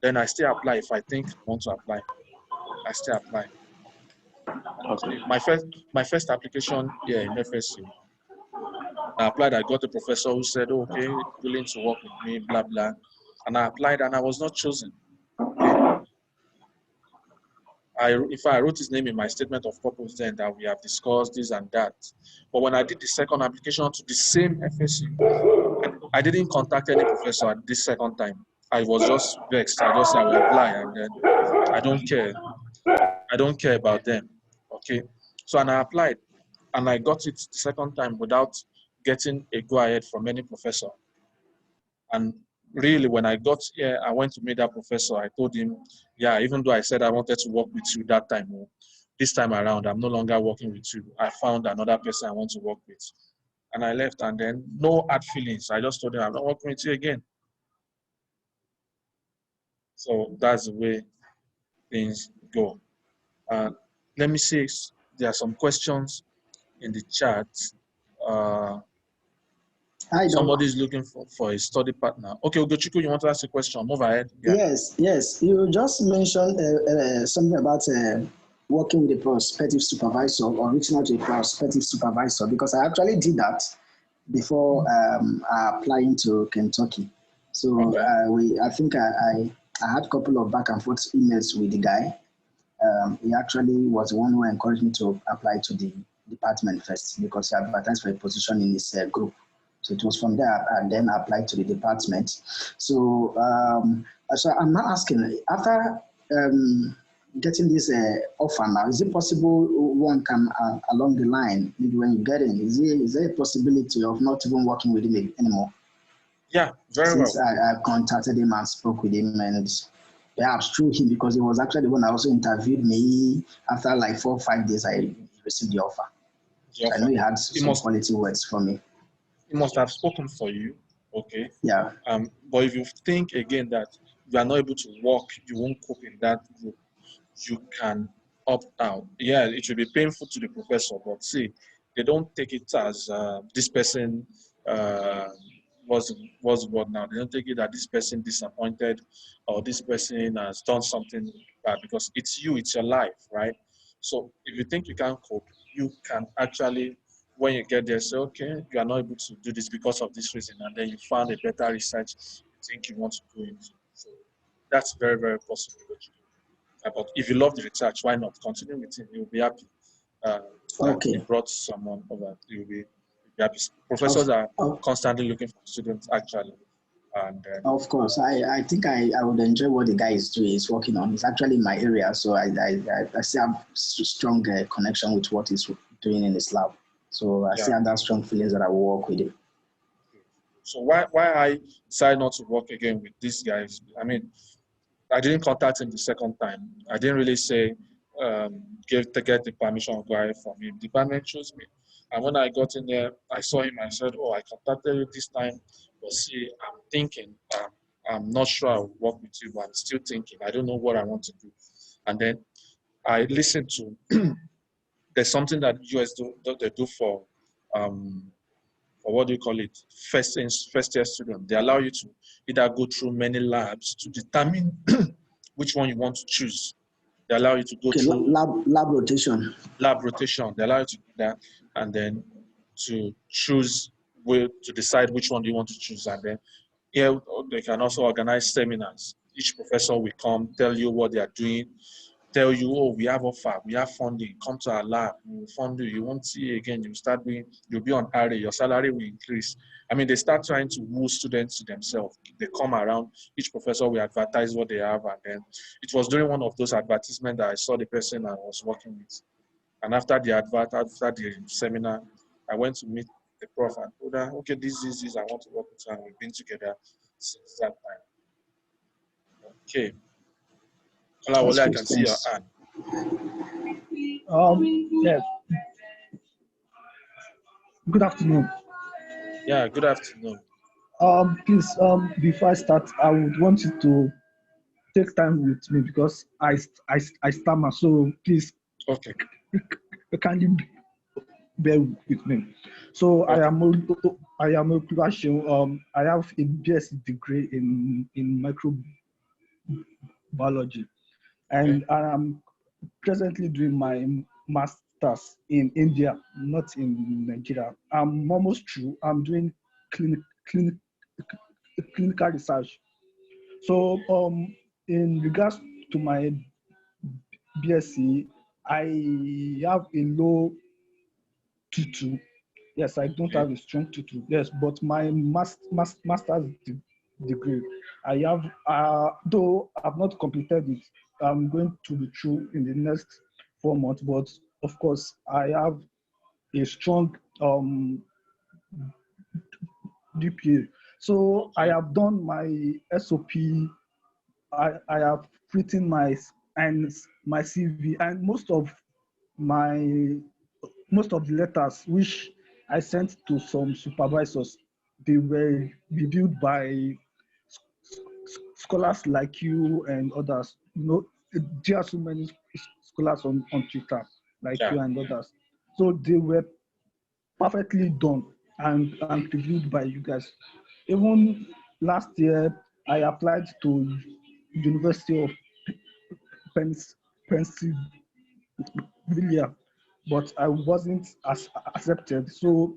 then I still apply. If I think I want to apply, I still apply. Okay. My first application here in FSU, I applied. I got a professor who said, oh, okay, willing to work with me, blah blah, and I applied and I was not chosen. I wrote his name in my statement of purpose then that we have discussed this and that. But when I did the second application to the same FSU, I didn't contact any professor at this second time. I was just vexed. I just said I will apply and then I don't care. I don't care about them. Okay. So and I applied and I got it the second time without getting a go ahead from any professor. And really, when I got here, I went to meet that professor. I told him, yeah, even though I said I wanted to work with you that time, this time around, I'm no longer working with you. I found another person I want to work with. And I left, and then no hard feelings. I just told him, I'm not working with you again. So that's the way things go. Let me see, there are some questions in the chat. Somebody's looking for a study partner. Okay, Ugochukwu, you want to ask a question? Move ahead. Yeah. Yes. You just mentioned something about working with a prospective supervisor or reaching out to a prospective supervisor, because I actually did that before applying to Kentucky. So okay. I think I had a couple of back and forth emails with the guy. He actually was the one who encouraged me to apply to the department first, because he advertised for a position in his group. So it was from there and then I applied to the department. So, so I'm not asking, after getting this offer now, is it possible one can, along the line, maybe when you get in, is there a possibility of not even working with him anymore? Yeah, very Since well. I contacted him and spoke with him, and perhaps through him, because he was actually the one that also interviewed me. After like 4 or 5 days, I received the offer. So I know he had some quality words for me. He must have spoken for you, okay? Yeah. But if you think again that you are not able to work, you won't cope in that group, you can opt out. Yeah, it will be painful to the professor, but see, they don't take it as this person was what now. They don't take it that this person disappointed or this person has done something bad, because it's you, it's your life, right? So if you think you can't cope, you can actually, when you get there, say, okay, you are not able to do this because of this reason, and then you found a better research you think you want to go into. So that's very, very possible. But if you love the research, why not continue with it? You'll be happy that you brought someone over. You'll be happy. Professors are constantly looking for students, actually. And of course, I think I would enjoy what the guy is doing. He's working on. It's actually in my area, so I still have strong connection with what he's doing in his lab. So I still have that strong feelings that I will work with him. So why I decided not to work again with these guys? I mean, I didn't contact him the second time. I didn't really say get the permission of go ahead from him. The department chose me, and when I got in there, I saw him. I said, "Oh, I contacted you this time, but see, I'm thinking. I'm not sure I'll work with you, but I'm still thinking. I don't know what I want to do." And then I listened to. There's something that US they do for what do you call it? First year student. They allow you to either go through many labs to determine which one you want to choose. They allow you to go through lab rotation. Lab rotation. They allow you to do that, and then to choose to decide which one you want to choose. And then here they can also organize seminars. Each professor will come, tell you what they are doing, tell you, oh, we have offer, we have funding, come to our lab, we will fund you, you won't see again, you'll be on RA, your salary will increase. I mean, they start trying to woo students to themselves. They come around, each professor will advertise what they have, and then it was during one of those advertisements that I saw the person I was working with. And after the seminar, I went to meet the prof and told her, okay, this is, I want to work with her, and we've been together since that time. Okay. I can see your hand. Yes. Good afternoon. Yeah, good afternoon. Please, before I start, I would want you to take time with me because I stammer. So please, okay, kindly bear with me. So Okay. I am a Oluwaseun. I have a BSc degree in microbiology, Okay. and I am presently doing my master's in India, not in Nigeria. I'm almost through. I'm doing clinic, clinic, clinical research. So in regards to my BSc, I have a low tutu. Yes, I don't Okay. have a strong tutu. Yes, but my master's degree, I have, though I've not completed it, I'm going to be through in the next 4 months. But of course, I have a strong GPA. So I Okay. have done my SOP. I have written my CV, and my most of the letters which I sent to some supervisors, they were reviewed by scholars like you and others. You know, there are so many scholars on Twitter like Yeah. you and others. So they were perfectly done and reviewed by you guys. Even last year, I applied to University of Pennsylvania, but I wasn't accepted. So,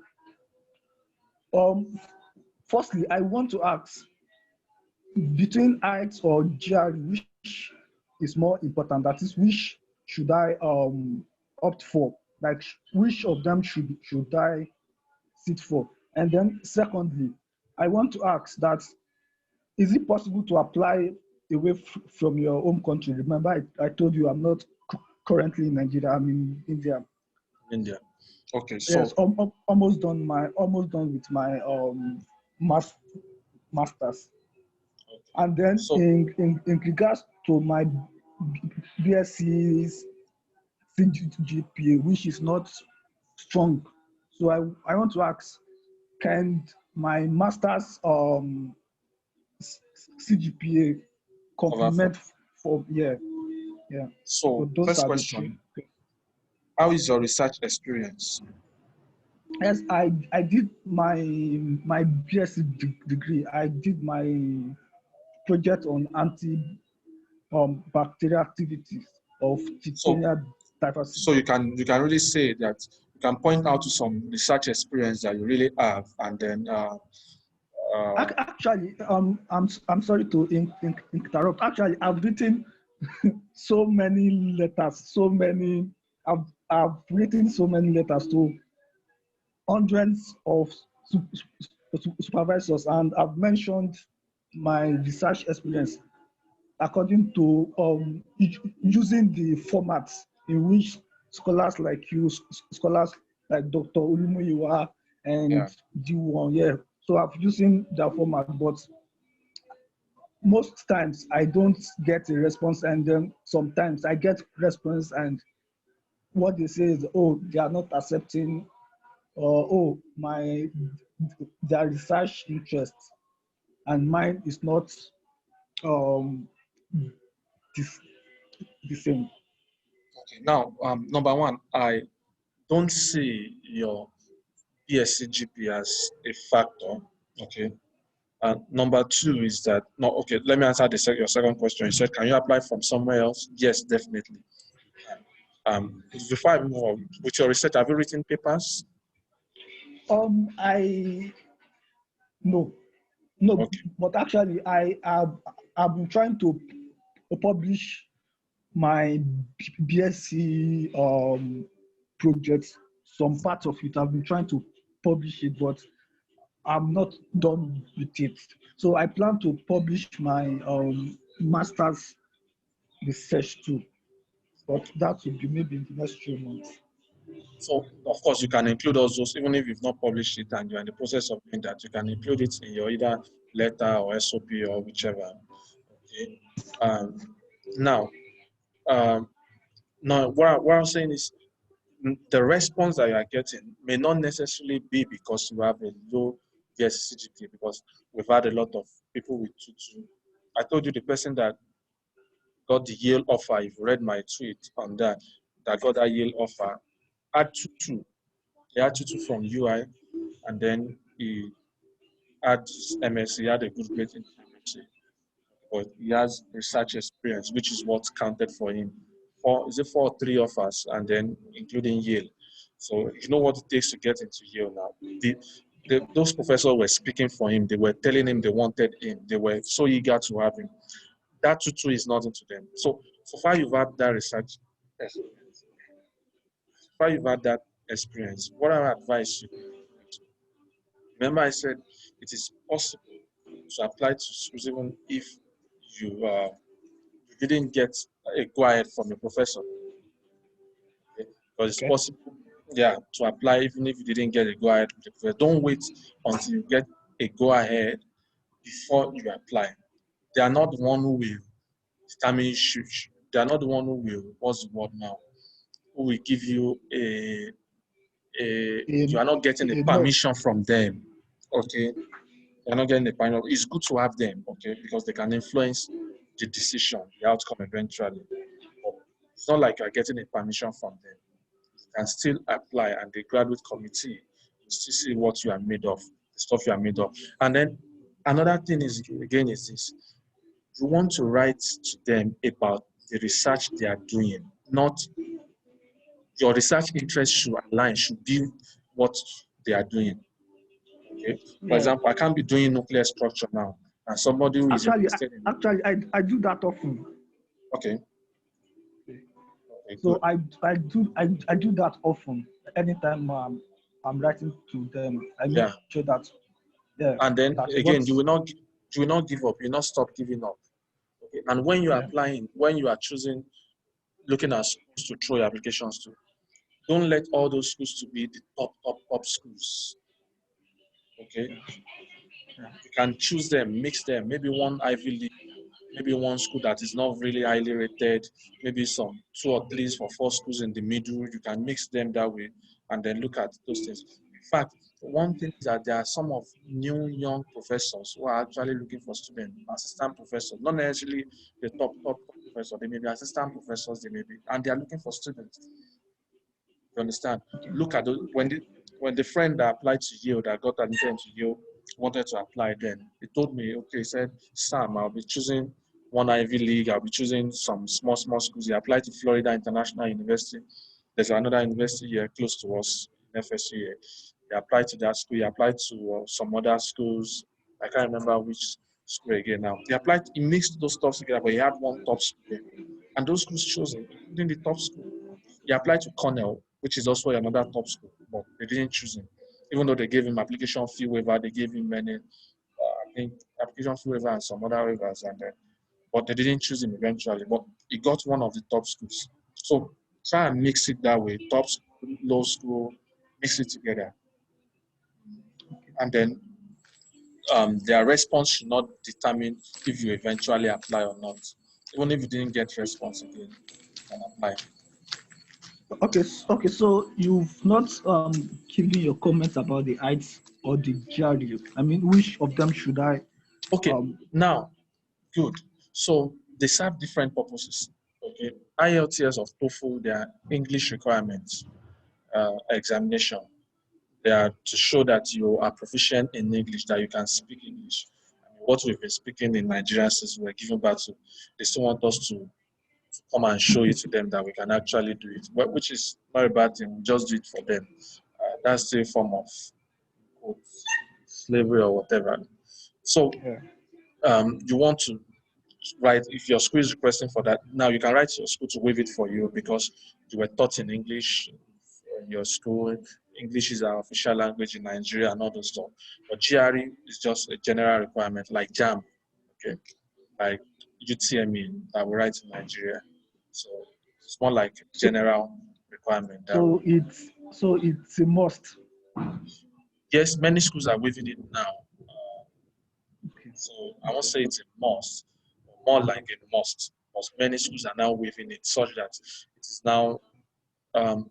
um, firstly, I want to ask, between IELTS or GRE, which is more important? That is, which should I opt for? Like, which of them should I sit for? And then, secondly, I want to ask that, is it possible to apply away from your home country? Remember, I told you I'm not currently in Nigeria. I'm in India. India. Okay. Yes, So almost done with my mas- masters. And then so in regards to my BSc's CGPA, which is not strong, so I want to ask, can my master's CGPA cover for. complement for, yeah, yeah. So So those first are the two. question: how is your research experience? Yes, I did my BSc degree. I did my project on bacterial activities of So Titania so diversity. you can really say that you can point out to some research experience that you really have, and then uh, Actually, I'm sorry to interrupt. Actually, I've written so many letters, I've written so many letters to hundreds of supervisors, and I've mentioned my research experience according to using the formats in which scholars like you, scholars like Dr. Olumuyiwa yeah. and D1, yeah. So I've using their format, but most times I don't get a response, and then sometimes I get response, and what they say is, oh, they are not accepting, or oh, their research interest and mine is not um this the same. Okay. Now, number one, I don't see your BSc GP as a factor. Okay. Number two is that no. Okay, let me answer your second question. You said, can you apply from somewhere else? Yes, definitely. Before I move on with your research, have you written papers? I no, no, Okay. but actually I've been trying to publish my BSc projects. Some parts of it I've been trying to publish it, but I'm not done with it. So I plan to publish my master's research too, but that will be maybe in the next few months. So, of course, you can include all those, even if you've not published it and you're in the process of doing that, you can include it in your either letter or SOP or whichever. Okay. Um, now, um, now what I'm saying is the response that you are getting may not necessarily be because you have a low CGPA, because we've had a lot of people with 2.2. I told you the person that got the Yale offer, if you read my tweet on that got that Yale offer, had 2.2. He had tutu from UI, and then he had his MSc. He had a good grade in MSc, but he has research experience, which is what counted for him. Is it 4 or 3 of us, and then including Yale. So you know what it takes to get into Yale now. Those professors were speaking for him. They were telling him they wanted him. They were so eager to have him. That tutu is nothing to them. So far you've had that research experience. So far you've had that experience. What I advise you, remember I said it is possible to apply to schools even if you didn't get a go ahead from a professor. Okay? Because it's possible, yeah, to apply even if you didn't get a go ahead with the professor. Don't wait until you get a go ahead before you apply. They are not the one who will determine they are not the one who will, what's the word now? Who will give you you are not getting a permission from them. Okay. You're not getting a permission. It's good to have them, okay, because they can influence the decision, the outcome eventually. But it's not like you're getting a permission from them. You can still apply, and the graduate committee will still see what you are made of, the stuff you are made of. And then another thing is, again, is this. You want to write to them about the research they are doing, not your research interest should align, should be what they are doing. Okay. For example, I can't be doing nuclear structure now, and somebody who is interested in. Actually, I do that often. Okay. So I do that often. Anytime I'm writing to them, I make sure that. Yeah. And then again, you will not give up. You will not stop giving up. Okay. And when you are applying, when you are choosing, looking at schools to throw your applications to, don't let all those schools to be the top schools. Okay. You can choose them, mix them. Maybe one Ivy League, maybe one school that is not really highly rated, maybe some 2 or 3 or 4 schools in the middle. You can mix them that way and then look at those things. In fact, one thing is that there are some of new young professors who are actually looking for students, assistant professors, not necessarily the top professor. They may be assistant professors, they may be, and they are looking for students. You understand? Look at those, when the friend that applied to Yale, that got admitted to Yale, wanted to apply then, he told me, okay, he said, Sam, I'll be choosing one Ivy League, I'll be choosing some small schools. He applied to Florida International University. There's another university here close to us, FSU here. He applied to that school. He applied to some other schools. I can't remember which school again now. He mixed those stuff together, but he had one top school there. And those schools chose him, including the top school. He applied to Cornell, which is also another top school, but they didn't choose him. Even though they gave him application fee waiver, they gave him many, I think, application fee waiver and some other waivers, but they didn't choose him eventually. But he got one of the top schools. So try and mix it that way, top school, low school, mix it together. And then their response should not determine if you eventually apply or not. Even if you didn't get response again, you can apply. Okay. So you've not given your comments about the IELTS or the GRE. I mean, which of them should I? Okay. Now, good. So they serve different purposes. Okay. IELTS of TOEFL, they are English requirements examination. They are to show that you are proficient in English, that you can speak English. What we've been speaking in Nigeria since we were given back to, they still want us to come and show it to them that we can actually do it, which is not a bad thing. We just do it for them. That's a form of slavery or whatever. So you want to write, if your school is requesting for that, now you can write to your school to waive it for you because you were taught in English in your school. English is our official language in Nigeria and all those stuff. But GRE is just a general requirement like JAM, okay, like UTME that we write in Nigeria. So it's more like a general requirement. So it's a must. Yes, many schools are waiving it now. So I won't say it's a must, more like a must. Because many schools are now waiving it such that it is now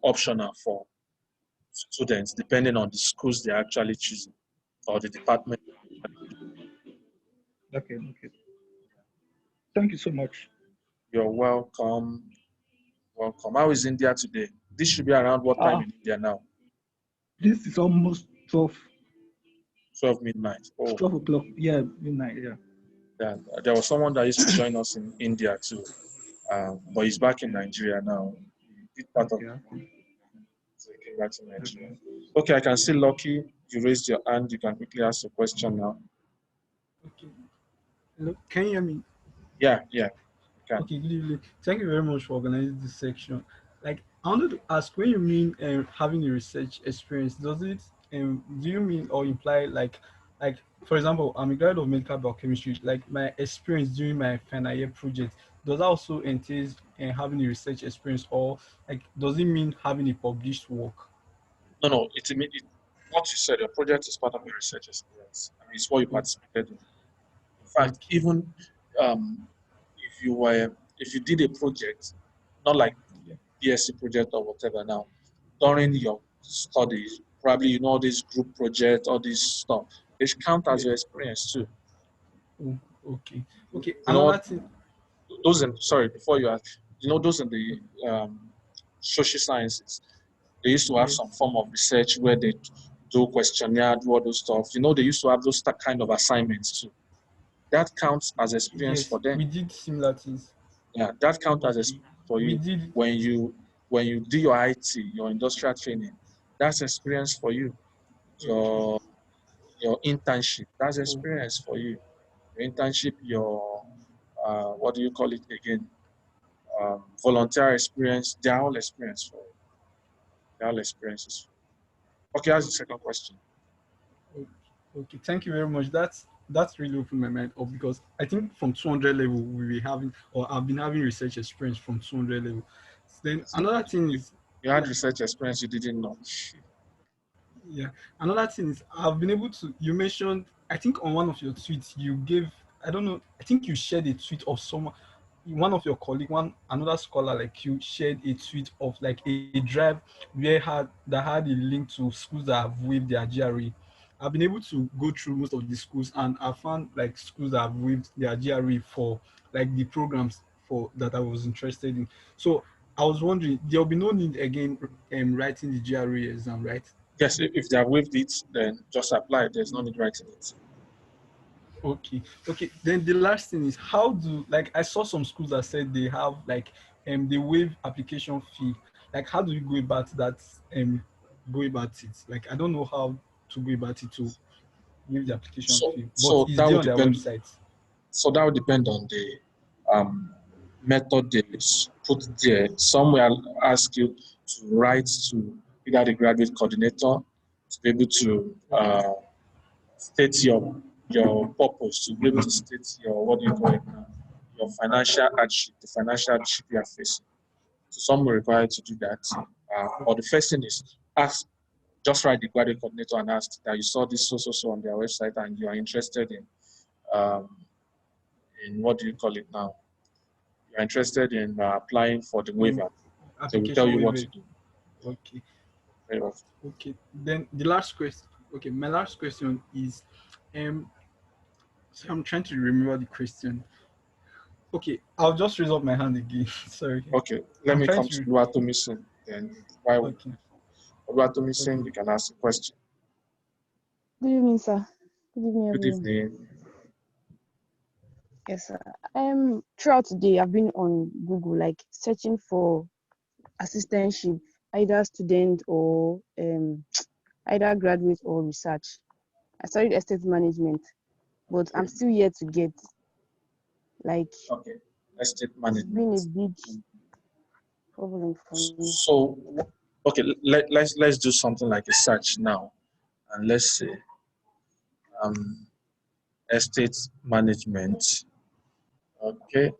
optional for students depending on the schools they're actually choosing or the department. Okay. Thank you so much. You're welcome. Welcome. How is India today? This should be around what time in India now? This is almost 12 midnight. Oh, 12 o'clock. Yeah, midnight. Yeah. yeah. There was someone that used to join us in India too, but he's back in Nigeria now. He did part of Yeah. so he came back to Nigeria. Okay, I can see Lucky. You raised your hand. You can quickly ask a question now. Okay. Hello, can you hear me? Yeah, yeah, you can. Okay, good evening. Thank you very much for organizing this section. Like, I wanted to ask, when you mean having a research experience, does it do you mean or imply like for example, I'm a graduate of medical biochemistry. Like my experience during my final year project, does that also entail having a research experience, or like does it mean having a published work? No. What you said, your project is part of your research experience. I mean, it's what you O- participated in. In fact, Okay. even um, if you did a project, not like Yeah. BSc project or whatever now, during your studies, probably you know all these group projects, all this stuff, they should count as Yeah. your experience too. Oh, okay. Okay. You know Another what? thing. Those in sorry before you ask, those in the social sciences, they used to have some Yes. form of research where they do questionnaire, do all those stuff. They used to have those kind of assignments too. That counts as experience Yes, for them. we did similar things. Yeah, that counts as Okay. experience for We you did. when you do your IT, your industrial training. That's experience for you. Okay. Your internship, that's Oh, experience for you. Your internship, your what do you call it again? Volunteer experience. They're all experience for you. They're all experiences. Okay, that's the second question. oh, okay. Thank you very much. That's really opened my mind up, because I think from 200 level we were having, or I've been having research experience from 200 level. Then So another thing you, is, you had research experience you didn't know. yeah, another thing is I've been able to. You mentioned, I think on one of your tweets you gave. I don't know. I think you shared a tweet of someone, one of your colleague, another scholar like you shared a tweet of like a drive where that had a link to schools that have waived their GRE. I've been able to go through most of the schools, and I found like schools that have waived their GRE for like the programs for that I was interested in. So I was wondering, there'll be no need again writing the GRE exam, right? Yes, if they have waived it, then just apply. There's no need writing it. Okay, okay. Then the last thing is, how do, like, I saw some schools that said they have like they waive application fee. Like, how do you go about that? Go about it. Like, I don't know how to go about it to waive the application So fee, but so it's that there would on their depend. website. So that would depend on the method they put there. Some will ask you to write to either the graduate coordinator to be able to state your purpose, to be able to state your what do you call it now, your financial hardship, the financial hardship you are facing. So some will require you to do that. Or the first thing is just write the graduate coordinator and ask that you saw this so on their website and you are interested um, in what do you call it now? You're interested in applying for the Um, waiver. They will tell application you what to waiver. do. Okay, Very well. okay. Then the last question. Okay, my last question is, um, so I'm trying to remember the question. Okay, I'll just raise up my hand again. Sorry, Okay, let I'm me trying come to to. Oluwatomisin. Then while Okay, Oluwatomisin, okay. you can ask a question. Good evening, sir. Good evening, Good everyone. evening. Yes, sir. Throughout the day, I've been on Google, like searching for assistantship, either student or either graduate or research. I studied estate management, but I'm Okay. still yet to get. Like, Okay. Estate it's been a management. big problem for me. So, okay, let's do something like a search now, and let's say um, estate management. Okay,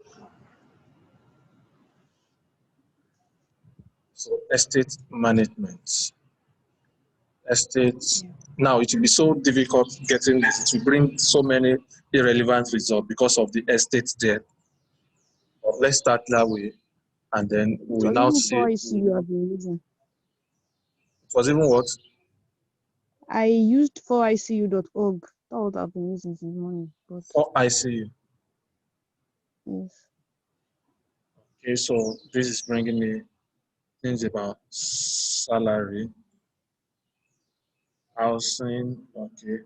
so estate management. Estate. Yeah. Now it will be so difficult getting this. It will bring so many irrelevant results because of the estates there. But let's start that way, and then It we was now even see. before It ICU I've been using. was even what? I used 4icu.org. That's what I've been using since morning. But Oh, I see. yes. Okay, so this is bringing me things about salary. housing, okay.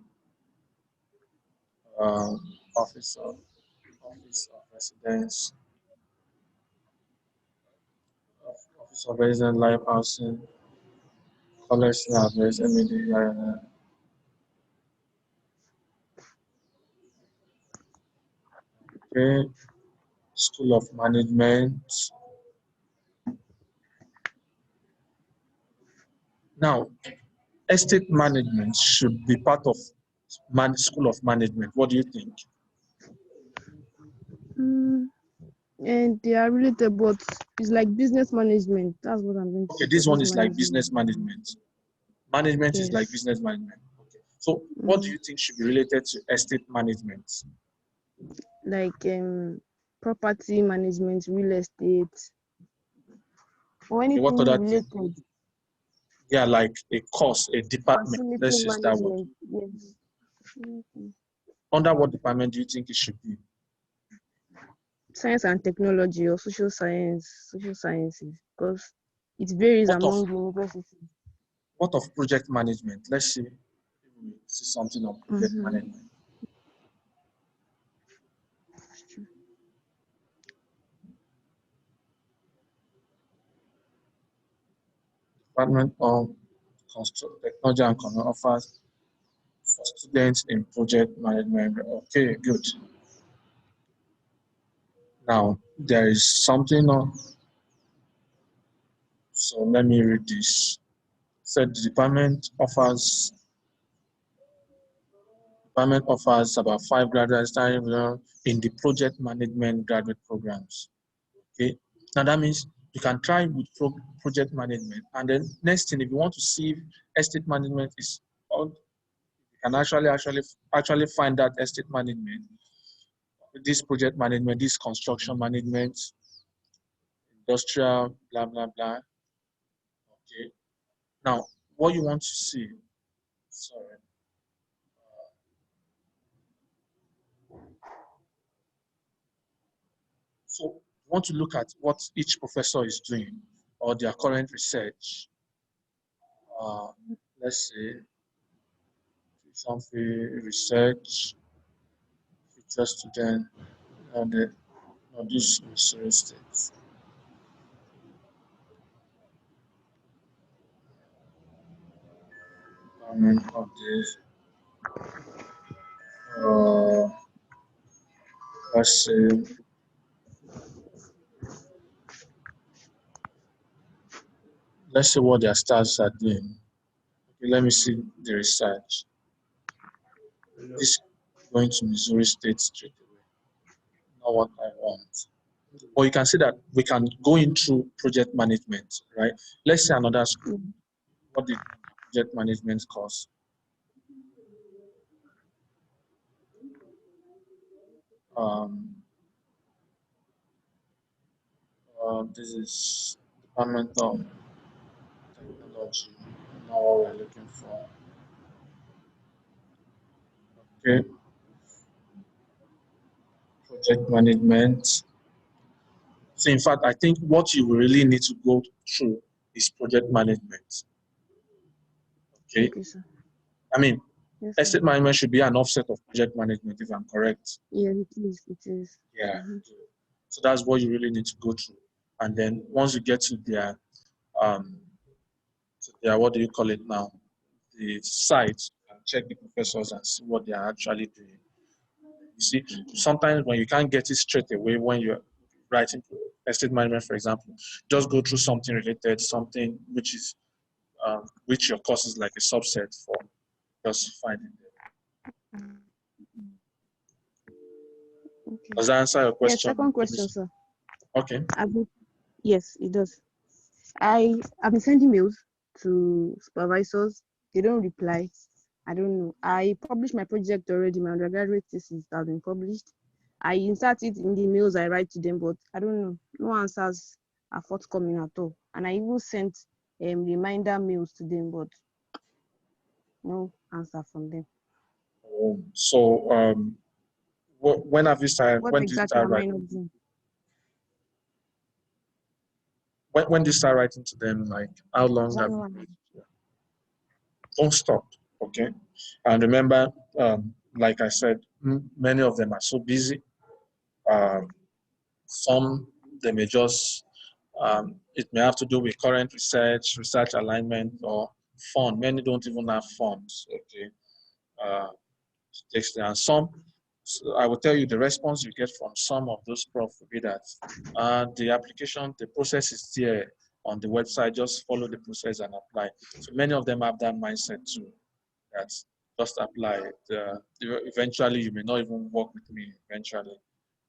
Office of residence, office of resident life housing, college address, MED, okay. School of Management. Now, estate management should be part of School of Management. What do you think? And they are related, but it's like business management. That's what I'm going to Okay, say. this one Business is like management. business management. Management is like Yes. business management. Okay. So what do you think should be related to estate management? Like property management, real estate, or Okay, what anything other thing? related. Yeah, like a course, a department. Facility Let's use that word. management. Yes. Mhm. Under what department do you think it should be? Science and technology or social sciences, because it varies among universities. What of project management? Let's see if we see something on project management. Department of Technology and Economic offers for students in project management. Okay, good. Now there is something on. So let me read this. Said the department offers about 5 graduates in the project management graduate programs. Okay, now that means you can try with project management, and then next thing, if you want to see if estate management is on, you can actually find that estate management, this project management, this construction management, industrial, blah blah blah. Okay, now what you want to see, sorry. So you want to look at what each professor is doing or their current research. Let's say something research, future student, and this Missouri State. Department of this. Let's say what their stars are doing. Okay, let me see the research. This is going to Missouri State straight away. Not what I want. Or you can see that we can go into project management, right? Let's say another school. What did project management course? This is Department of Technology. Not what we're looking for. Okay. Project management. So in fact, I think what you will really need to go through is project management. Okay. I mean, estate management should be an offset of project management, if I'm correct. Yeah, it is. It is. Yeah. So that's what you really need to go through. And then once you get to their what do you call it now? The site, and check the professors and see what they are actually doing. You see, sometimes when you can't get it straight away when you're writing estate management, for example, just go through something related, something which is which your course is like a subset for, just find it there. Okay. Does that answer your question? Yes, second question, sir. Okay. Yes, it does. I've been sending mails to supervisors. They don't reply. I don't know. I published my project already. My undergraduate thesis has been published. I insert it in the mails I write to them, but I don't know. No answers are forthcoming at all. And I even sent reminder mails to them, but no answer from them. So when have you started? What When did you exactly start am I writing? not doing? When did you start writing to them? Like how long have you? Don't stop. Okay, and remember, like I said, many of them are so busy. Some they may just it may have to do with current research alignment, or fund. Many don't even have funds. Okay, and some. So I will tell you the response you get from some of those profs will be that the application, the process is there on the website. Just follow the process and apply. So many of them have that mindset too. That just apply. Eventually, you may not even work with me. Eventually,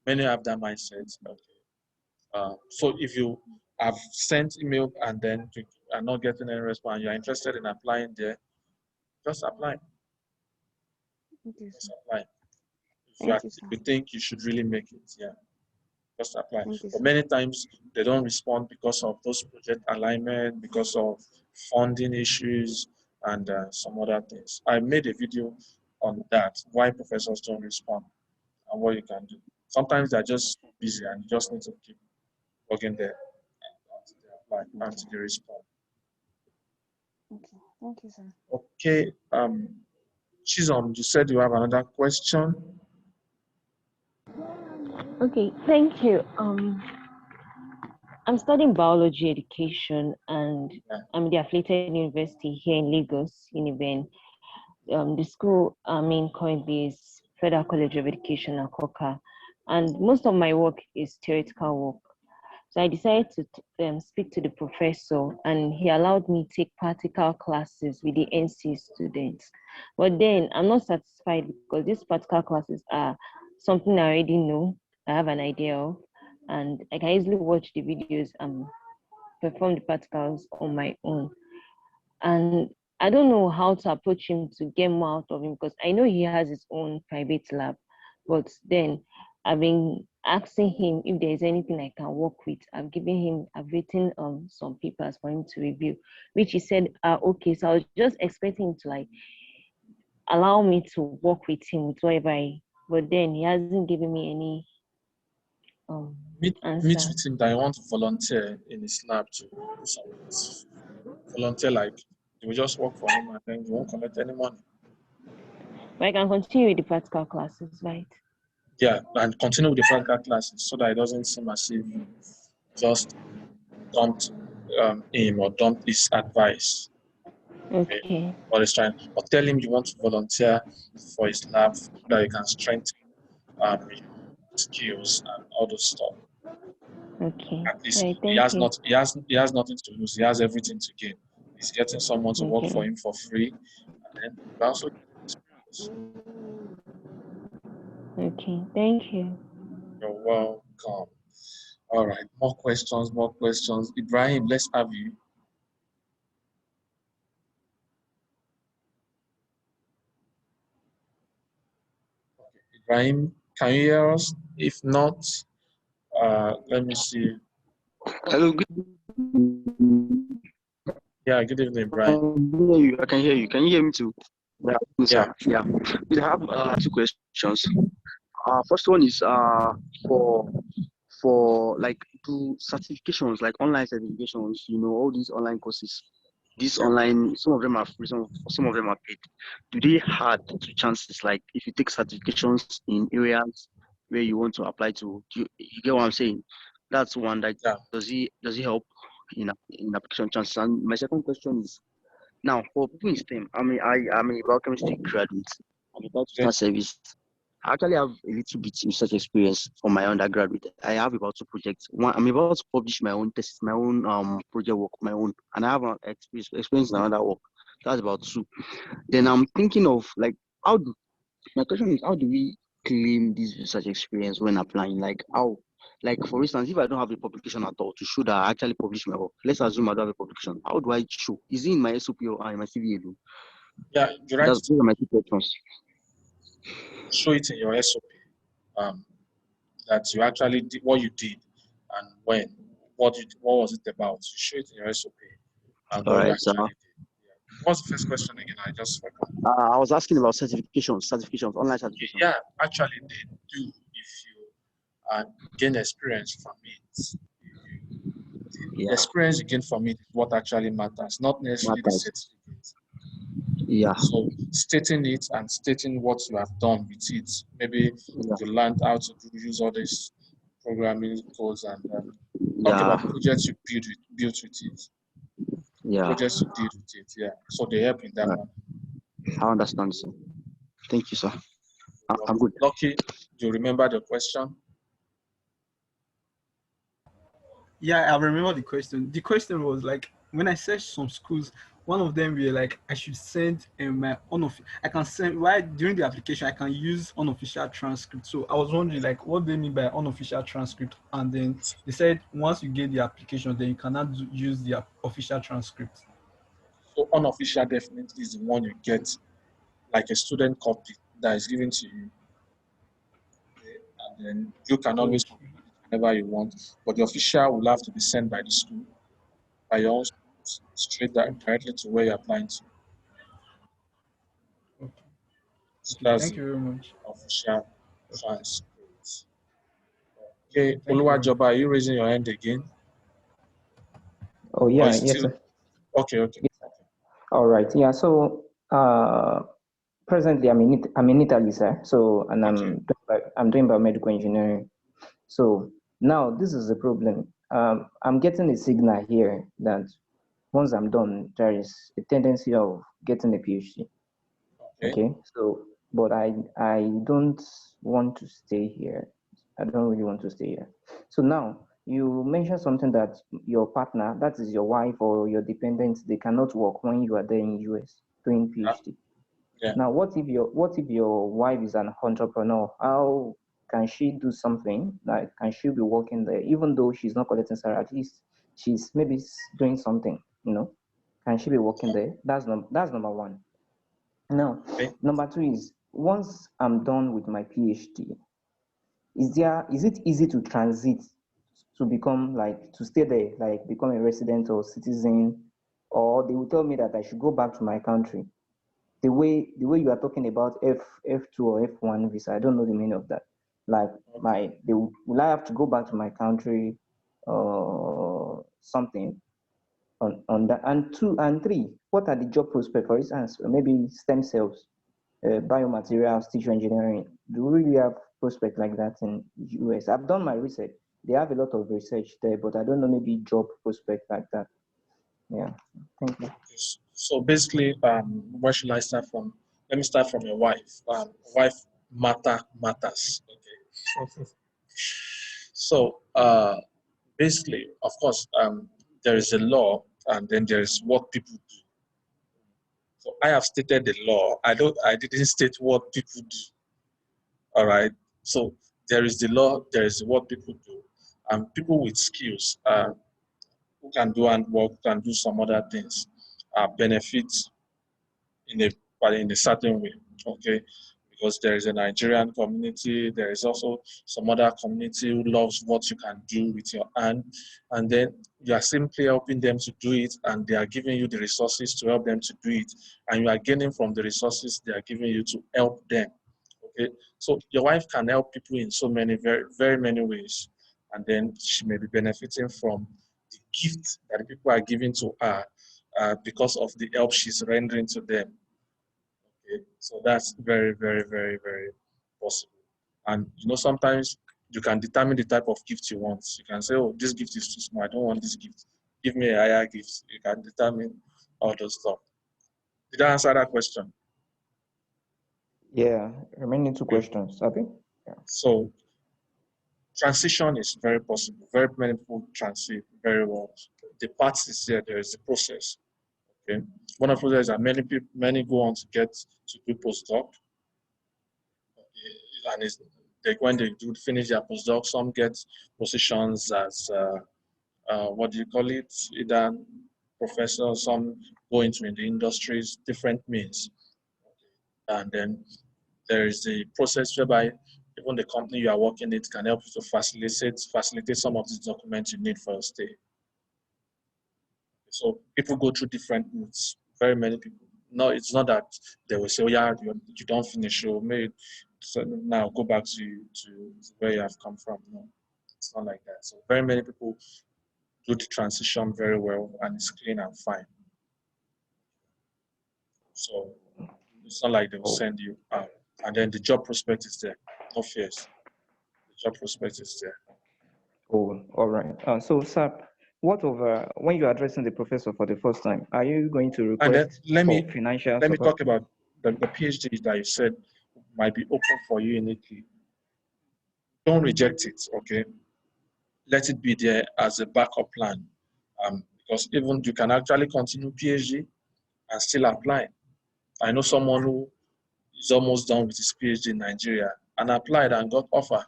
many have that mindset. Okay. So if you have sent email and then you are not getting any response, you are interested in applying there, just apply. Okay, Just sir. apply. Thank you, If sir. you think you should really make it, yeah, just apply. Thank you, But sir. many times they don't respond because of those project alignment, because of funding issues, and some other things. I made a video on that, why professors don't respond and what you can do. Sometimes they're just busy and you just need to keep working there until they apply, Okay. until they respond. Okay. Thank you, sir. Okay, Chizom, you said you have another question. Okay, thank you. I'm studying biology education, and I'm the affiliated university here in Lagos, Uniben. The school I'm in currently is Federal College of Education, Akoka, and most of my work is theoretical work. So I decided to speak to the professor, and he allowed me to take practical classes with the NC students. But then I'm not satisfied because these practical classes are something I already know, I have an idea of, and I can easily watch the videos and perform the practicals on my own. And I don't know how to approach him to get more out of him, because I know he has his own private lab, but then I've been asking him if there's anything I can work with. I've written some papers for him to review, which he said are okay. So I was just expecting him to like allow me to work with him with whatever but then he hasn't given me any Meet answer. with him that I want to volunteer in his lab to do something. Volunteer, like you will just work for him and then you won't collect any money. But I can continue with the practical classes, right? Yeah, and continue with the practical classes so that it doesn't seem as if you just dumped him or dumped his advice. Okay. Or he's trying, or tell him you want to volunteer for his lab so that you can strengthen your skills and all those stuff. Okay. At least Right, he thank has you. not he has nothing to lose. He has everything to gain. He's getting someone to work for Okay. him for free, and then you also get experience. Okay, thank you. You're welcome. All right, more questions, more questions. Ibrahim, let's have you. Okay. Ibrahim, can you hear us? If not, let me see. Hello, good. Yeah, good evening, Ibrahim. I can hear you. Can you hear me too? Yeah. Sir. Yeah. We have two questions. First one is for like do certifications, like online certifications. You know, all these online courses. These online, some of them are free, some of them are paid. Do they add to chances? Like if you take certifications in areas where you want to apply to, you get what I'm saying? That's one. That does it help in application chances? And my second question is, now for people in STEM, I'm a biochemistry graduate. I'm about to start service. I actually have a little bit research experience for my undergraduate. I have about 2 projects. One, I'm about to publish my own thesis, my own project work, my own, and I have an experience in another work. That's about 2. Then I'm thinking of like my question is, how do we claim this research experience when applying? Like how, like for instance, if I don't have a publication at all to show that I actually published my work, let's assume I don't have a publication. How do I show? Is it in my SOP or in my CV alone? Yeah, you write Those are my 2 questions. Show it in your SOP that you actually did what you did and when. What was it about? You show it in your SOP and All what you right, so actually did. What's the first question again? I just forgot. I was asking about certifications, online certifications. Yeah, actually they do if you gain experience from it. The experience you gain from it is what actually matters, not necessarily the certificate. Yeah. So stating it and stating what you have done with it. Maybe Yeah. you learned how to use all these programming codes and talk Yeah. about projects you built with it. Yeah. Projects you did with it, yeah. So they help in that Uh, one. I understand, sir. Thank you, sir. I'm good. Lucky, do you remember the question? Yeah, I remember the question. The question was like, when I searched some schools, one of them were like, I should send my I can send, right during the application, I can use unofficial transcript. So I was wondering like what they mean by unofficial transcript. And then they said, once you get the application, then you cannot use the official transcript. So unofficial definitely is the one you get like a student copy that is given to you. And then you can always Okay. complete it whenever you want. But the official will have to be sent by the school, by your own school, straight directly to where you're applying to. Okay. So Okay. that's Thank the you very much. official Okay. transcript. Okay, Thank you very much. Oluwajoba, are you raising your hand again? Oh Or yeah, is it yes, still sir. okay? Okay. All right. Yeah. So presently I'm in Italy, sir. So and Okay. I'm doing biomedical engineering. So now this is the problem. I'm getting a signal here that once I'm done, there is a tendency of getting a PhD. Okay. Okay. So, but I don't want to stay here. I don't really want to stay here. So now you mentioned something that your partner, that is your wife or your dependents, they cannot work when you are there in US doing Yeah. PhD. Yeah. Now, what if your wife is an entrepreneur? How can she do something? Like, can she be working there, even though she's not collecting salary? At least she's maybe doing something. Can she be working there? That's number one. Now, Okay. number two is once I'm done with my PhD, is it easy to transit to become like to stay there, like become a resident or citizen, or they will tell me that I should go back to my country? The way you are talking about F2 or F1 visa, I don't know the meaning of that. Like will I have to go back to my country or something on that? And two and three, what are the job prospects? For instance, maybe stem cells, biomaterials, tissue engineering. Do we really have prospects like that in US? I've done my research. They have a lot of research there, but I don't know maybe job prospects like that. Yeah. Thank you. So basically, where should I start from? Let me start from your wife. Wife matters. Okay. So basically, of course, there is a law, and then there is what people do. So I have stated the law. I didn't state what people do. All right. So there is the law. There is what people do, and people with skills who can do and work, can do some other things, benefit in a certain way, okay? Because there is a Nigerian community, there is also some other community who loves what you can do with your hand, and then you are simply helping them to do it, and they are giving you the resources to help them to do it, and you are gaining from the resources they are giving you to help them, okay? So your wife can help people in so many, very, very many ways, and then she may be benefiting from the gift that the people are giving to her because of the help she's rendering to them. Okay, so that's very, very, very, very possible. And sometimes you can determine the type of gift you want. You can say, oh, this gift is too small. I don't want this gift. Give me a higher gift. You can determine all those stuff. Did I answer that question? Yeah, remaining two Okay. questions, Abi. Yeah. So transition is very possible. Very many people transit very well. The part is there. There is the process. Okay. One of the process is that many go on to get to do postdoc. And when they do finish their postdoc, some get positions as what do you call it? Either professor, some go into in the industries, different means. And then there is the process whereby even the company you are working it can help you to facilitate some of these documents you need for your stay. So people go through different routes. Very many people. No, it's not that they will say, "Oh yeah, you don't finish. So maybe so now go back to where you have come from." No, it's not like that. So very many people do the transition very well, and it's clean and fine. So it's not like they will send you out. And then the job prospect is there. No fears. The job prospect is there. Oh, all right. So, sir, what of when you're addressing the professor for the first time, are you going to And then request for financial let me support? talk about the PhD that you said might be open for you uniquely. Don't reject it, okay? Let it be there as a backup plan. Because even you can actually continue PhD and still apply. I know someone who is almost done with his PhD in Nigeria and applied and got offer.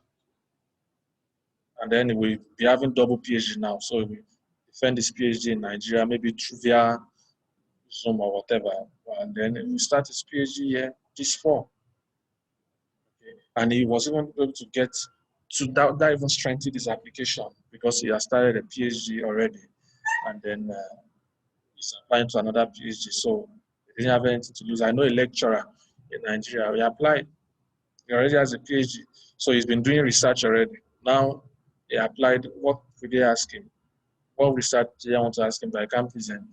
And then we be having double PhD now. So we defend his PhD in Nigeria, maybe through via Zoom or whatever. And then we start his PhD here this fall. Okay. And he was even able to get to that even strengthened his application because he has started a PhD already. And then he's applying to another PhD. So he didn't have anything to lose. I know a lecturer in Nigeria, he applied. He already has a PhD. So he's been doing research already. Now he applied. What could they ask him? What research did I want to ask him, but I can't present?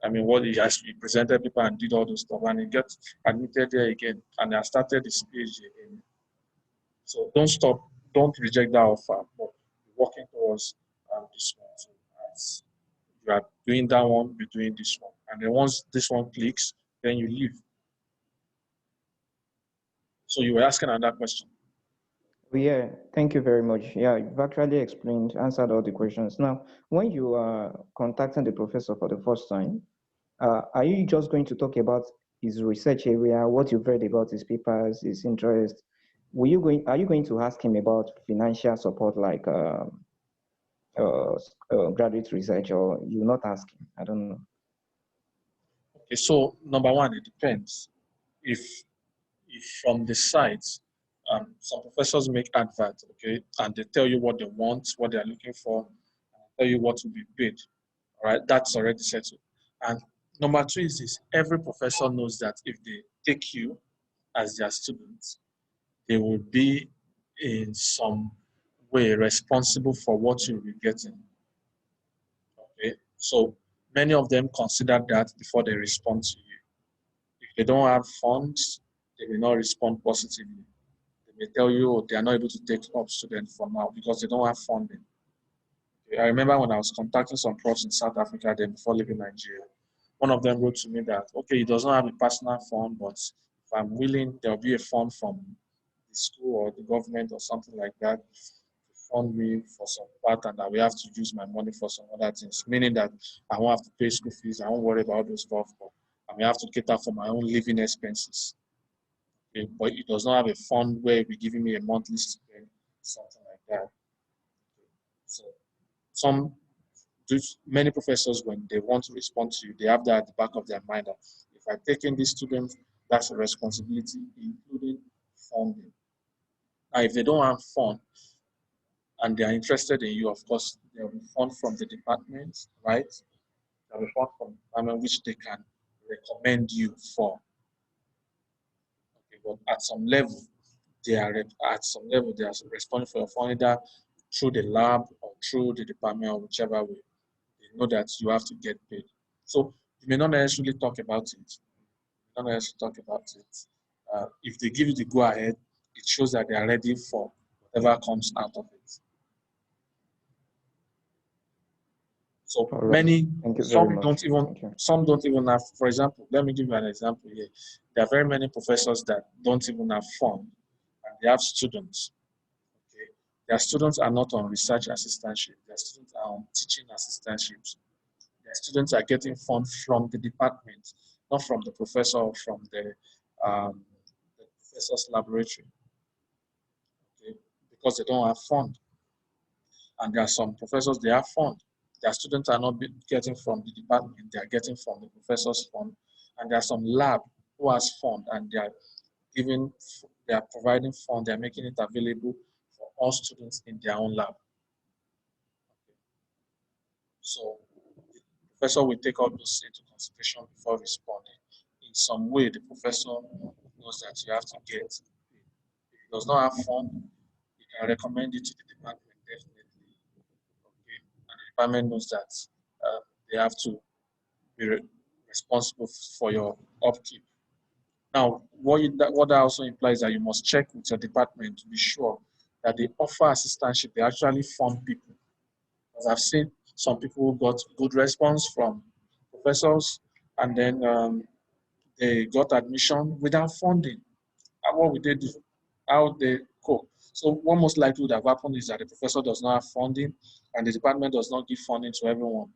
I mean, what he presented people and did all those stuff, and he gets admitted there again, and I started his PhD again. So don't stop, don't reject that offer, but working towards this one. So as you are doing that one, be doing this one, and then once this one clicks, then you leave. So you were asking another question. Yeah, thank you very much. Yeah, you've actually answered all the questions. Now, when you are contacting the professor for the first time, are you just going to talk about his research area, what you've read about his papers, his interest? Are you going to ask him about financial support like graduate research, or you not ask him? I don't know. Okay, so number one, it depends. If from the site, some professors make adverts, okay, and they tell you what they want, what they are looking for, and tell you what will be paid. All right, that's already settled. And number two is this: every professor knows that if they take you as their students, they will be in some way responsible for what you'll be getting. Okay, so many of them consider that before they respond to you. If they don't have funds, they will not respond positively. They may tell you they are not able to take up students for now because they don't have funding. I remember when I was contacting some profs in South Africa then before leaving Nigeria, one of them wrote to me that, okay, he doesn't have a personal fund, but if I'm willing, there'll be a fund from the school or the government or something like that to fund me for some part, and that we have to use my money for some other things, meaning that I won't have to pay school fees, I won't worry about those stuff, but I may have to cater for my own living expenses. Okay, but it does not have a fund where it will be giving me a monthly stipend, something like that. So many professors, when they want to respond to you, they have that at the back of their mind that if I take in these students, that's a responsibility, including funding. Now, if they don't have fund and they are interested in you, of course, there will be fund from the department, right? There will be fund from the department which they can recommend you for. Okay, but at some level, they are responsible for your fund either through the lab or through the department or whichever way. They know that you have to get paid. So you may not necessarily talk about it. Not necessarily talk about it. If they give you the go ahead, it shows that they are ready for whatever comes out of it. So many, some don't even have, for example, let me give you an example here. There are very many professors that don't even have fund, and they have students. Okay, their students are not on research assistantship. Their students are on teaching assistantships. Their students are getting funds from the department, not from the professor or from the professor's laboratory. Okay, because they don't have fund. And there are some professors, they have fund. Their students are not getting from the department, they are getting from the professor's fund. And there are some lab who has fund and they are providing fund, they are making it available for all students in their own lab. Okay. So the professor will take all those into consideration before responding. In some way, the professor knows that you have to get. If he does not have fund, he can recommend it to the department, definitely. And the department knows that they have to be responsible for your upkeep. Now, what that also implies that you must check with your department to be sure that they offer assistantship, they actually fund people. As I've seen some people who got good response from professors, and then they got admission without funding. And what would they do? How they cope? So what most likely would have happened is that the professor does not have funding and the department does not give funding to everyone.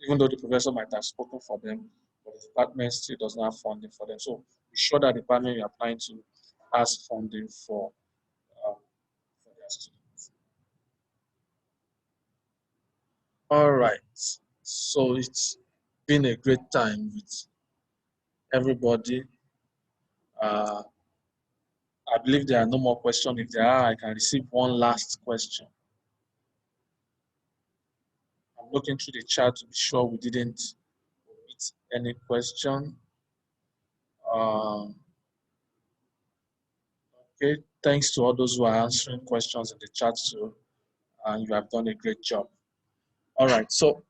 Even though the professor might have spoken for them, but the department still does not have funding for them. So be sure that the department you're applying to has funding for their students. All right. So it's been a great time with everybody. I believe there are no more questions. If there are, I can receive one last question. I'm looking through the chat to be sure we didn't omit any question. Okay, thanks to all those who are answering questions in the chat too, and you have done a great job. All right, so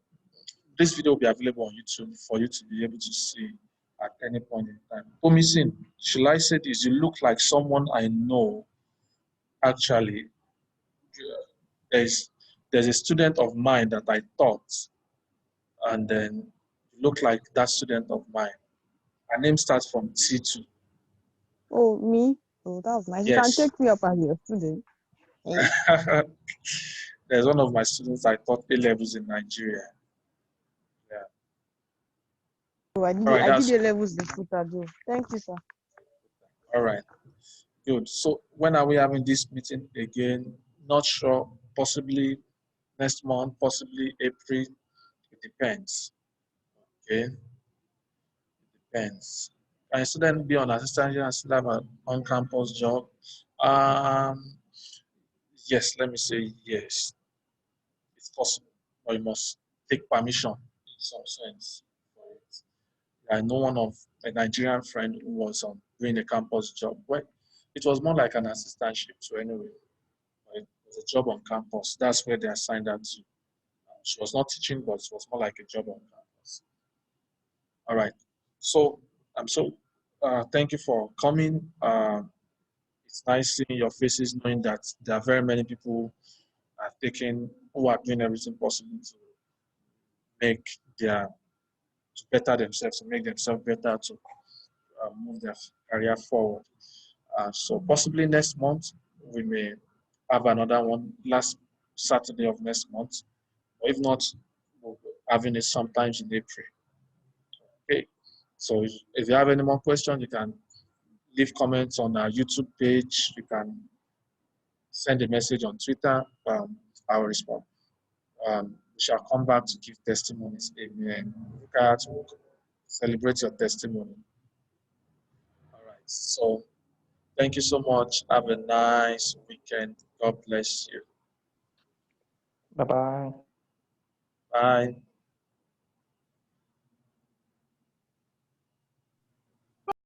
this video will be available on YouTube for you to be able to see at any point in time. Omisin, should I say this? You look like someone I know. Actually, there's a student of mine that I taught, and then look like that student of mine. Her name starts from T2. Oh, me? Oh, that was nice. You can Yes. take me up as your student. There's one of my students I taught A levels in Nigeria. Yeah. Oh, I did A levels in Futado. Thank you, sir. All right. Good. So when are we having this meeting again? Not sure. Possibly next month, possibly April. It depends. Okay. It depends. Can a student be on assistant and still have an on-campus job? Yes, let me say yes. It's possible, but you must take permission in some sense for it. I know one of a Nigerian friend who was doing a campus job. Well, it was more like an assistantship, so anyway, it was a job on campus. That's where they assigned her to. She was not teaching, but it was more like a job on campus. All right. So thank you for coming. It's nice seeing your faces, knowing that there are very many people who are doing everything possible to make to better themselves, to make themselves better, to move their career forward. So possibly next month, we may have another one last Saturday of next month. Or if not, we'll be having it sometimes in April. Okay. So if you have any more questions, you can leave comments on our YouTube page. You can send a message on Twitter. I will respond. We shall come back to give testimonies. Amen. To celebrate your testimony. All right. So thank you so much. Have a nice weekend. God bless you. Bye-bye. Bye.